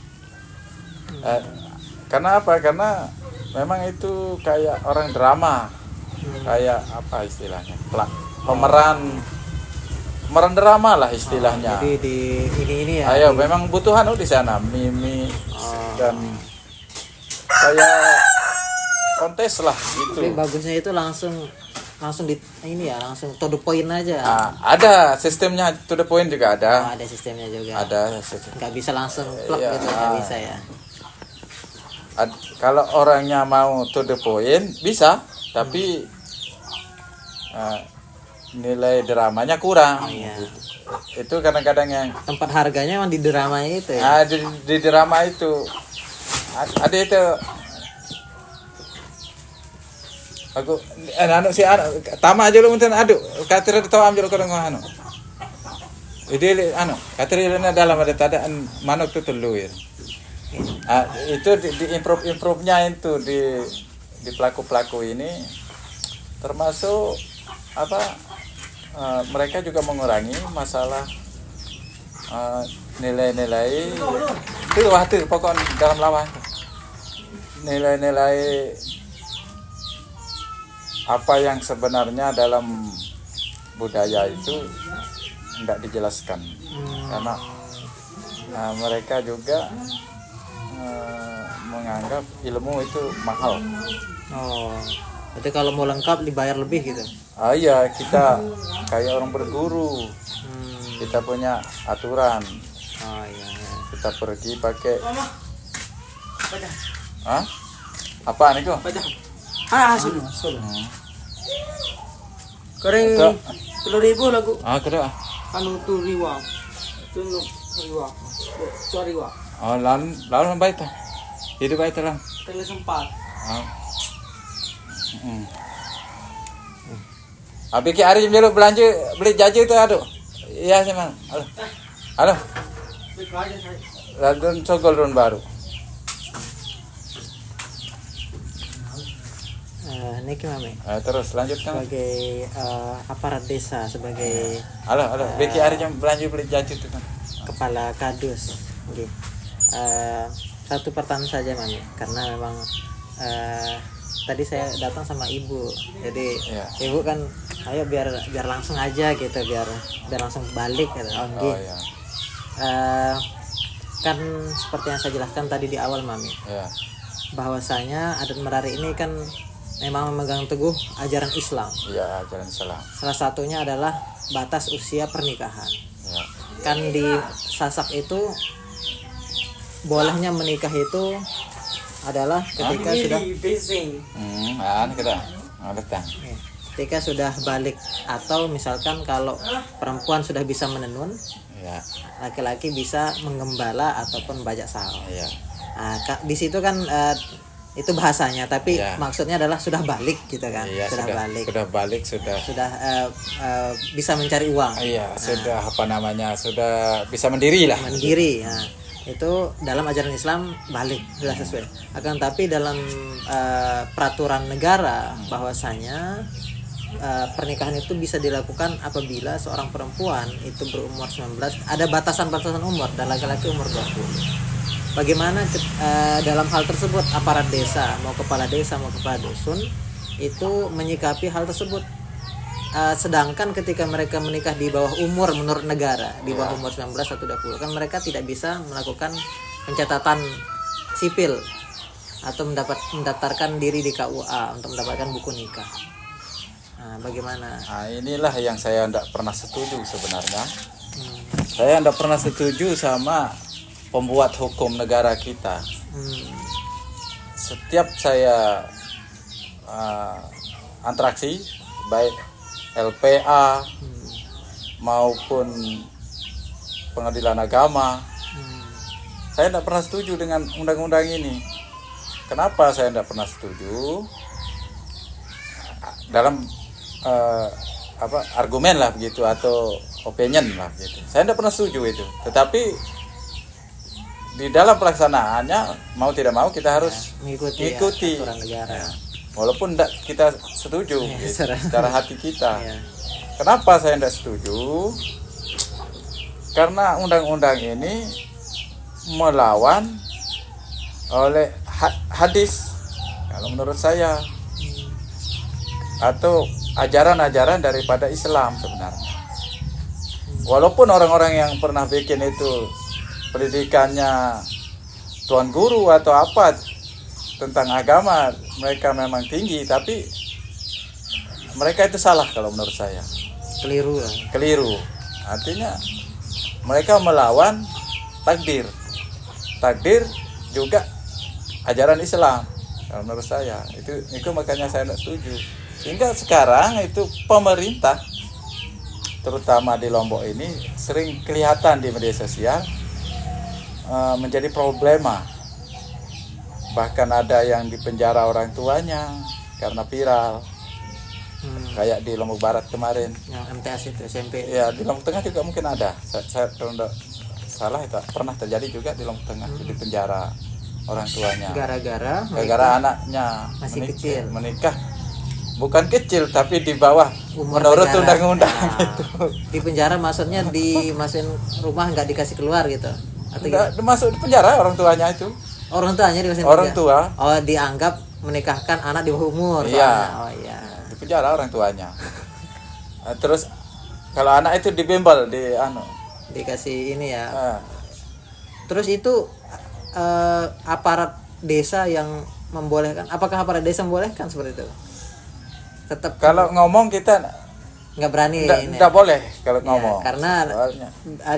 A: Karena apa? Karena memang itu kayak orang drama. Kayak apa istilahnya? Pemeran drama lah istilahnya.
B: Jadi ini ya.
A: Memang butuhan di sana mimi dan kayak kontes lah gitu.
B: Tapi bagusnya itu langsung di langsung to the point aja.
A: Ada sistemnya, to the point juga ada.
B: Ada sistemnya juga.
A: Ada sistem.
B: Nggak bisa langsung plug gitu, nggak bisa ya.
A: Kalau orangnya mau to the point bisa, tapi nilai dramanya kurang. Itu kadang-kadang yang
B: tempat harganya emang di dramanya itu ya.
A: Di drama itu ada itu. Aku tama aja lu mungkin katira tahu ambil orang anu. Ide katira dalam ada tadaan manuk tu telur. Itu di improve-nya itu di pelaku-pelaku ini termasuk mereka juga mengurangi masalah nilai-nilai itu pokok dalam lawan nilai-nilai apa yang sebenarnya dalam budaya itu tidak dijelaskan karena mereka juga menganggap ilmu itu mahal.
B: Oh, berarti kalau mau lengkap dibayar lebih gitu?
A: Iya, kita kayak orang berguru, kita punya aturan.
B: Oh iya.
A: Kita pergi pakai apa nih kok?
C: Sudah. Kering
A: Ada.
C: 10.000 lagu.
A: Kena.
C: Anu tu riwa. Tunuk riwa. Tu riwa.
A: Lalu baik tuh. Hidup baik tuh lah.
C: Tele sempat.
A: Abi ki hari dulu belanja beli jajan tuh aduh. Iya sih mang. Halo. Lalu cogol ron baru.
B: Niki Mame
A: Terus lanjutkan.
B: sebagai aparat desa, sebagai
A: Halo. Beki hari jam belanja beli jajan tuh kan.
B: kepala kadus. Oke. Satu pertanyaan saja Mami, karena memang tadi saya datang sama ibu, jadi
A: Iya.
B: ibu kan, ayo biar langsung aja gitu, biar langsung balik gitu.
A: Oh iya.
B: Kan seperti yang saya jelaskan tadi di awal Mami,
A: Iya.
B: bahwasanya adat Merari ini kan memang memegang teguh ajaran Islam.
A: Iya, jalan salam.
B: Salah satunya adalah batas usia pernikahan.
A: Iya.
B: Kan di Sasak itu bolehnya menikah itu adalah ketika sudah
A: Kita. Datang.
B: ketika sudah balik, atau misalkan kalau perempuan sudah bisa menenun,
A: Iya.
B: laki-laki bisa menggembala ataupun bajak sawah.
A: Iya.
B: Nah, di situ kan itu bahasanya, tapi
A: Iya.
B: maksudnya adalah sudah balik gitu kan.
A: Iya,
B: sudah balik,
A: sudah
B: bisa mencari uang.
A: iya, sudah apa namanya? Sudah bisa mandiri lah.
B: Mandiri. Nah, itu dalam ajaran Islam balik sudah sesuai. Akan tapi dalam peraturan negara bahwasanya pernikahan itu bisa dilakukan apabila seorang perempuan itu berumur 19, ada batasan-batasan umur, dan laki-laki umur 20. Bagaimana dalam hal tersebut aparat desa, mau kepala desa mau kepala dusun, itu menyikapi hal tersebut? Sedangkan ketika mereka menikah di bawah umur menurut negara, di bawah umur 19 atau 20, kan mereka tidak bisa melakukan pencatatan sipil atau mendaftarkan diri di KUA untuk mendapatkan buku nikah. Nah, bagaimana?
A: Nah, inilah yang saya tidak pernah setuju sebenarnya. Saya tidak pernah setuju sama pembuat hukum negara kita. Setiap saya interaksi, baik LPA maupun pengadilan agama, saya tidak pernah setuju dengan undang-undang ini. Kenapa saya tidak pernah setuju? Dalam argumen lah begitu, atau opinion lah begitu. Saya tidak pernah setuju itu. Tetapi di dalam pelaksanaannya mau tidak mau kita harus mengikuti
B: aturan negara.
A: Walaupun tidak kita setuju gitu, secara hati kita. Kenapa saya tidak setuju? Karena undang-undang ini melawan oleh hadis kalau menurut saya, atau ajaran-ajaran daripada Islam sebenarnya. Walaupun orang-orang yang pernah bikin itu pendidikannya tuan guru atau apa tentang agama, mereka memang tinggi, tapi mereka itu salah kalau menurut saya. Keliru. Artinya mereka melawan takdir juga ajaran Islam kalau menurut saya. Itu makanya saya tidak setuju. Sehingga sekarang itu pemerintah, terutama di Lombok ini, sering kelihatan di media sosial menjadi problema. Bahkan ada yang dipenjara orang tuanya karena viral. Kayak di Lombok Barat kemarin.
B: Yang MTS itu SMP.
A: Ya, di Lombok Tengah juga mungkin ada. Saya kalau tidak salah itu pernah terjadi juga di Lombok Tengah, di penjara orang tuanya.
B: Gara-gara
A: Anaknya
B: masih kecil.
A: menikah bukan kecil tapi di bawah
B: umur
A: menurut
B: negara.
A: undang-undang
B: Nah,
A: itu.
B: di penjara maksudnya dimasukin rumah nggak dikasih keluar gitu atau gimana?
A: Enggak masuk di penjara orang tuanya itu.
B: Orang tuanya dimasukin
A: Orang
B: penjara?
A: tua.
B: Oh, dianggap menikahkan anak di bawah umur.
A: Iya.
B: Soalnya. Oh iya.
A: Di penjara orang tuanya. Terus kalau anak itu dibimbel
B: Dikasih ini ya.
A: eh,
B: Terus itu aparat desa yang membolehkan? Apakah aparat desa membolehkan seperti itu? Tetap
A: kalau ngomong kita
B: nggak berani ini.
A: enggak boleh kalau
B: Ya,
A: ngomong.
B: karena
A: Soalnya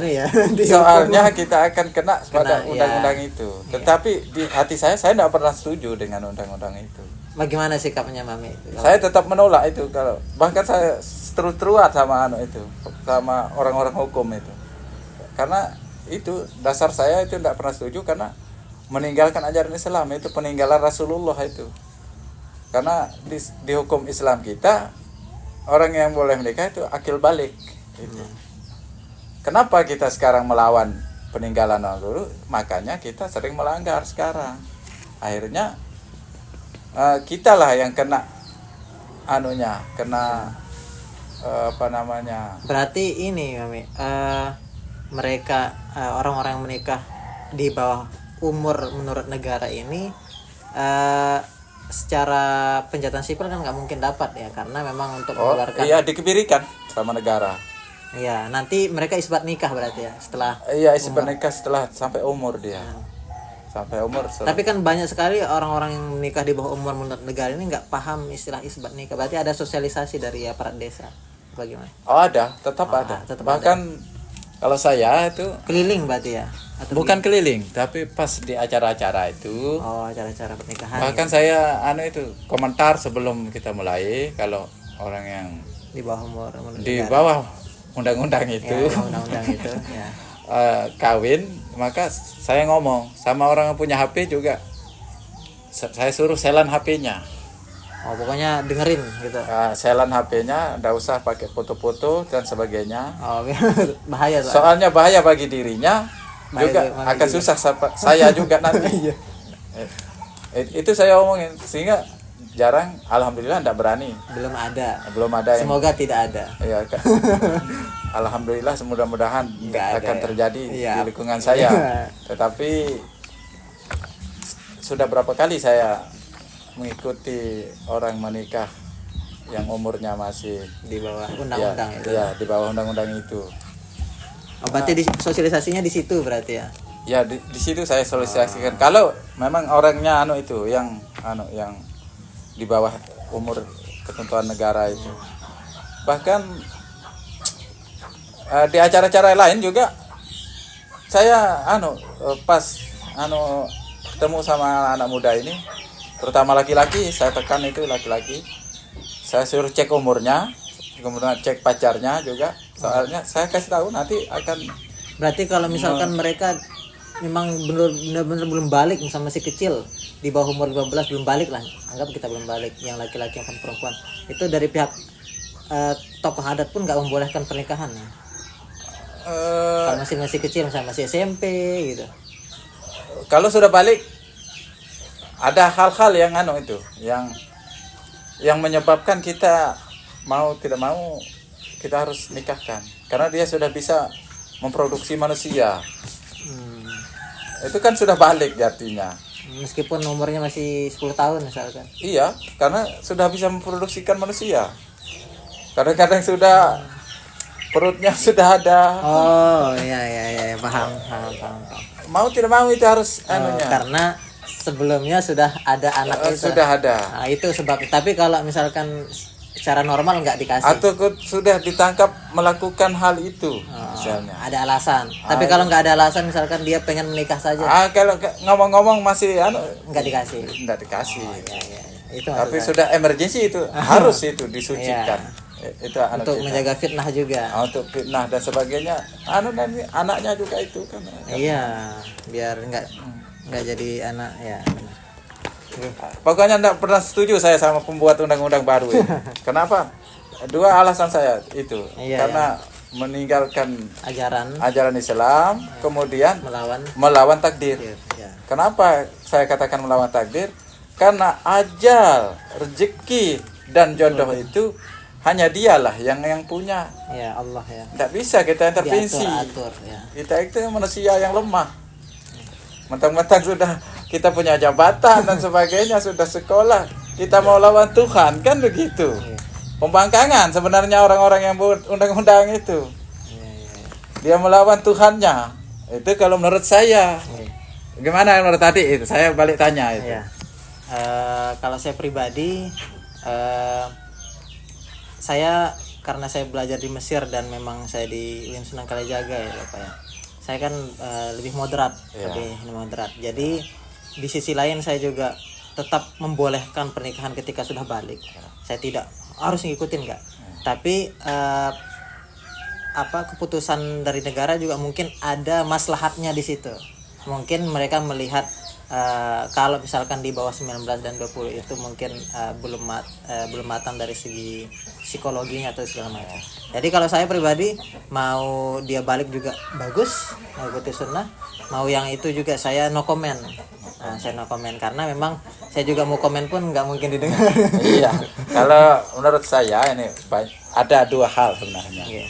B: ya.
A: soalnya kita akan kena pada
B: Kena,
A: undang-undang
B: ya.
A: itu. Tetapi di hati saya tidak pernah setuju dengan undang-undang itu.
B: Bagaimana sikapnya Mami?
A: Saya tetap menolak itu kalau bahkan saya terus-terusan sama itu sama orang-orang hukum itu. Karena itu dasar saya itu tidak pernah setuju karena meninggalkan ajaran Islam itu peninggalan Rasulullah itu. Karena di hukum Islam kita orang yang boleh menikah itu akil balik itu. Kenapa kita sekarang melawan peninggalan orang dulu? Makanya kita sering melanggar sekarang. Akhirnya kita lah yang kena
B: Berarti ini Mami, mereka orang-orang yang menikah di bawah umur menurut negara ini secara penjahatan sipil kan nggak mungkin dapat ya, karena memang untuk mengeluarkan
A: iya dikebirikan sama negara.
B: Iya, nanti mereka isbat nikah berarti ya setelah
A: Iya isbat nikah setelah sampai umur dia. Sampai umur.
B: Tapi kan banyak sekali orang-orang yang menikah di bawah umur menurut negara ini nggak paham istilah isbat nikah. Berarti ada sosialisasi dari aparat desa. Bagaimana?
A: Oh ada, tetap ada.
B: Tetap
A: Bahkan kalau saya itu
B: keliling berarti ya? Atau
A: bukan keliling, tapi pas di acara-acara itu.
B: Oh, acara-acara pernikahan.
A: Bahkan saya itu komentar sebelum kita mulai kalau orang yang
B: Di bawah umur
A: di
B: negara.
A: bawah undang-undang itu
B: Ya, undang-undang itu ya.
A: kawin, maka saya ngomong sama orang yang punya HP juga. Saya suruh selan HP-nya.
B: Oh, pokoknya dengerin gitu.
A: Selan HP-nya, nggak usah pakai foto-foto dan sebagainya.
B: Oh, bahaya soalnya.
A: Soalnya bahaya bagi dirinya,
B: Bahaya
A: juga
B: bagi
A: akan
B: juga.
A: susah saya juga nanti. Itu saya omongin sehingga jarang, alhamdulillah enggak berani.
B: Belum ada.
A: Belum ada yang
B: Semoga tidak ada.
A: ya, alhamdulillah mudah-mudahan
B: Nggak ada
A: akan
B: ya.
A: terjadi
B: Iya.
A: di lingkungan saya. Tetapi sudah berapa kali saya mengikuti orang menikah yang umurnya masih
B: Di bawah undang-undang itu.
A: ya, di bawah undang-undang itu.
B: Oh, berarti sosialisasinya di situ berarti ya.
A: Ya di situ saya sosialisasikan. Kalau memang orangnya itu yang di bawah umur ketentuan negara itu. Bahkan di acara-acara lain juga saya pas ketemu sama anak muda ini, terutama laki-laki, saya tekan itu laki-laki. Saya suruh cek umurnya, kemudian cek pacarnya juga. Soalnya saya kasih tahu nanti akan.
B: Berarti kalau misalkan mereka memang benar-benar belum balik, misalnya masih kecil di bawah umur 15 belum balik lah, anggap kita belum balik, yang laki-laki yang perempuan, itu dari pihak tokoh adat pun nggak membolehkan pernikahan ya? Kalau masih kecil, misalnya masih SMP gitu.
A: Kalau sudah balik ada hal-hal yang itu yang menyebabkan kita mau tidak mau kita harus nikahkan karena dia sudah bisa memproduksi manusia. Itu kan sudah balik artinya.
B: Meskipun umurnya masih 10 tahun misalkan.
A: Iya, karena sudah bisa memproduksikan manusia. Kadang-kadang sudah perutnya sudah ada.
B: Oh iya paham.
A: Mau tidak mau itu harus anunya.
B: Karena sebelumnya sudah ada anak itu.
A: Sudah ada.
B: Nah, itu sebab. Tapi kalau misalkan secara normal nggak dikasih.
A: Atau sudah ditangkap melakukan hal itu misalnya.
B: Ada alasan. Tapi kalau nggak ada alasan, misalkan dia pengen menikah saja,
A: Kalau ngomong-ngomong masih
B: nggak dikasih.
A: enggak dikasih.
B: Ya. Itu
A: Tapi
B: maksudnya.
A: sudah emergency itu harus itu disucikan. Itu anak
B: Untuk
A: kita.
B: menjaga fitnah juga.
A: Untuk fitnah dan sebagainya. Dan anaknya juga itu kan.
B: Iya, biar nggak jadi anak ya. Benar.
A: Pokoknya enggak pernah setuju saya sama pembuat undang-undang baru ini. Kenapa? Dua alasan saya itu.
B: Iya,
A: Karena meninggalkan
B: ajaran
A: Islam, kemudian
B: melawan
A: takdir.
B: ya.
A: Kenapa saya katakan melawan takdir? Karena ajal, rezeki dan jodoh itu hanya dialah yang punya.
B: Ya Allah ya.
A: Tidak bisa kita intervensi.
B: Diatur, ya.
A: Kita itu manusia yang lemah. Mentang-mentang sudah kita punya jabatan dan sebagainya, sudah sekolah, kita mau lawan Tuhan, kan begitu.
B: Iya.
A: Pembangkangan sebenarnya orang-orang yang buat undang-undang itu.
B: Iya.
A: Dia melawan Tuhannya. Itu kalau menurut saya.
B: Iya.
A: Gimana menurut tadi itu? Saya balik tanya itu.
B: Iya. Kalau saya pribadi, saya karena saya belajar di Mesir dan memang saya di UIN Sunan Kalijaga ya Bapak ya. Saya kan lebih moderat, lebih moderat. Jadi di sisi lain saya juga tetap membolehkan pernikahan ketika sudah balik. Saya tidak harus ngikutin enggak. Tapi keputusan dari negara juga mungkin ada maslahatnya di situ. Mungkin mereka melihat kalau misalkan di bawah 19 dan 20 itu mungkin belum matang dari segi psikologinya atau segala macam. Jadi kalau saya pribadi mau dia balik juga bagus, mau ikuti sunnah, mau yang itu juga saya no comment. Saya no comment karena memang saya juga mau komen pun nggak mungkin didengar.
A: Iya. Kalau menurut saya ini ada dua hal sebenarnya.
B: Yeah.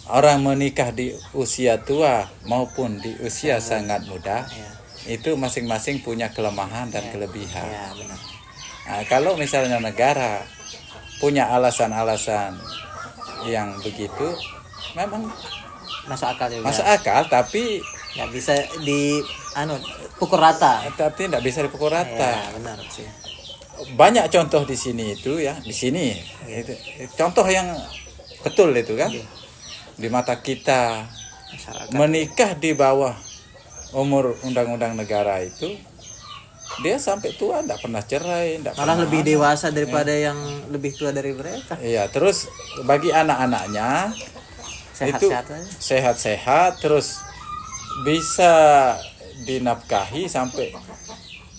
A: Orang menikah di usia tua maupun di usia sangat muda.
B: Yeah.
A: Itu masing-masing punya kelemahan dan kelebihan.
B: Ya, benar.
A: Nah, kalau misalnya negara punya alasan-alasan yang begitu, memang
B: masuk akal juga.
A: masuk akal, tapi
B: nggak bisa pukul rata.
A: Tapi tidak bisa dipukul rata.
B: Ya, benar sih.
A: Banyak contoh di sini itu ya, di sini. Itu, contoh yang betul itu kan. Di mata kita
B: Masyarakat.
A: Menikah di bawah umur undang-undang negara itu dia sampai tua tidak pernah cerai,
B: malah lebih dewasa daripada yang lebih tua dari mereka.
A: Iya, terus bagi anak-anaknya itu sehat-sehat, terus bisa dinafkahi sampai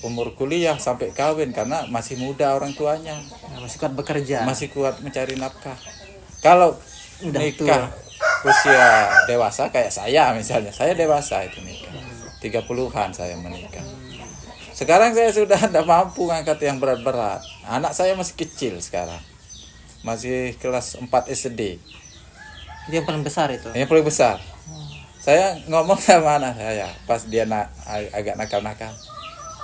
A: umur kuliah, sampai kawin karena masih muda orang tuanya,
B: masih kuat bekerja,
A: masih kuat mencari nafkah. Kalau
B: udah
A: nikah usia dewasa kayak saya misalnya, saya dewasa itu nikah 30-an saya menikah. Sekarang saya sudah tidak mampu ngangkat yang berat-berat. Anak saya masih kecil sekarang, masih kelas 4 SD.
B: Itu yang paling besar itu.
A: Yang paling besar. Saya ngomong sama anak saya pas dia agak nakal-nakal.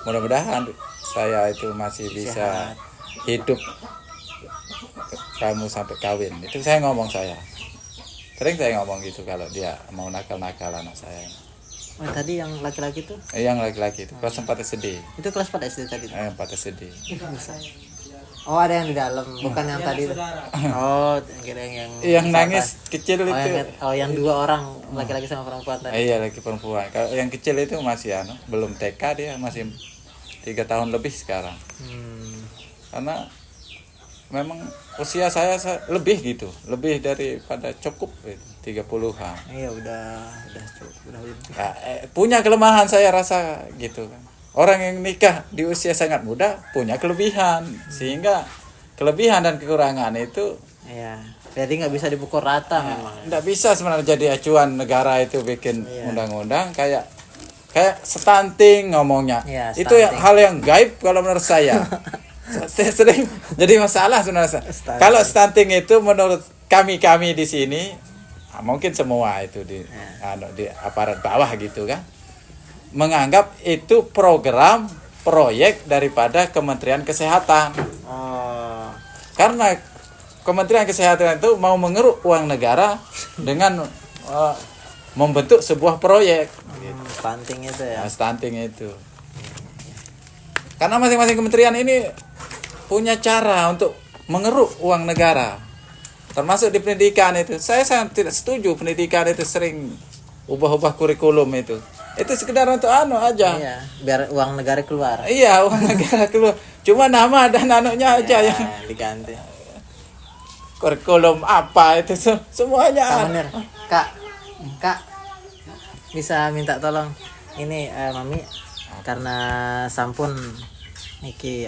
A: Mudah-mudahan saya itu masih bisa hidup kamu sampai kawin. Itu saya ngomong saya. Sering saya ngomong gitu kalau dia mau nakal-nakal anak saya.
B: Oh, tadi yang laki-laki itu?
A: Yang laki-laki itu kelas 4 SD.
B: Itu kelas 4 SD tadi?
A: 4 SD.
B: Oh, ada yang di dalam, bukan yang tadi. Oh, kira
A: yang nangis kecil itu.
B: Yang 2 orang, laki-laki sama perempuan tadi.
A: Iya, laki perempuan. Kalau yang kecil itu masih belum TK, dia masih 3 tahun lebih sekarang. Karena memang usia saya lebih gitu, lebih daripada cukup itu, 30-an.
B: Iya, udah cukup, udah lebih.
A: Ya, punya kelemahan saya rasa gitu kan. Orang yang nikah di usia sangat muda punya kelebihan, sehingga kelebihan dan kekurangan itu
B: berarti nggak bisa dipukul rata memang.
A: Nggak bisa sebenarnya jadi acuan negara itu bikin undang-undang kayak stunting ngomongnya. Itu hal yang gaib kalau menurut saya. Sering jadi masalah sebenarnya. Kalau stunting itu menurut kami di sini, mungkin semua itu di aparat bawah gitu kan, menganggap itu proyek daripada Kementerian Kesehatan. Karena Kementerian Kesehatan itu mau mengeruk uang negara dengan membentuk sebuah proyek.
B: Stunting itu ya.
A: Stunting itu. Karena masing-masing kementerian ini punya cara untuk mengeruk uang negara, termasuk di pendidikan itu. Saya sangat tidak setuju pendidikan itu sering ubah-ubah kurikulum itu sekedar untuk aja.
B: Iya, biar uang negara keluar.
A: Iya, uang negara keluar. Cuma nama dan aja yang
B: diganti.
A: Kurikulum apa itu semuanya.
B: Kak, bisa minta tolong ini Mami karena sampun iki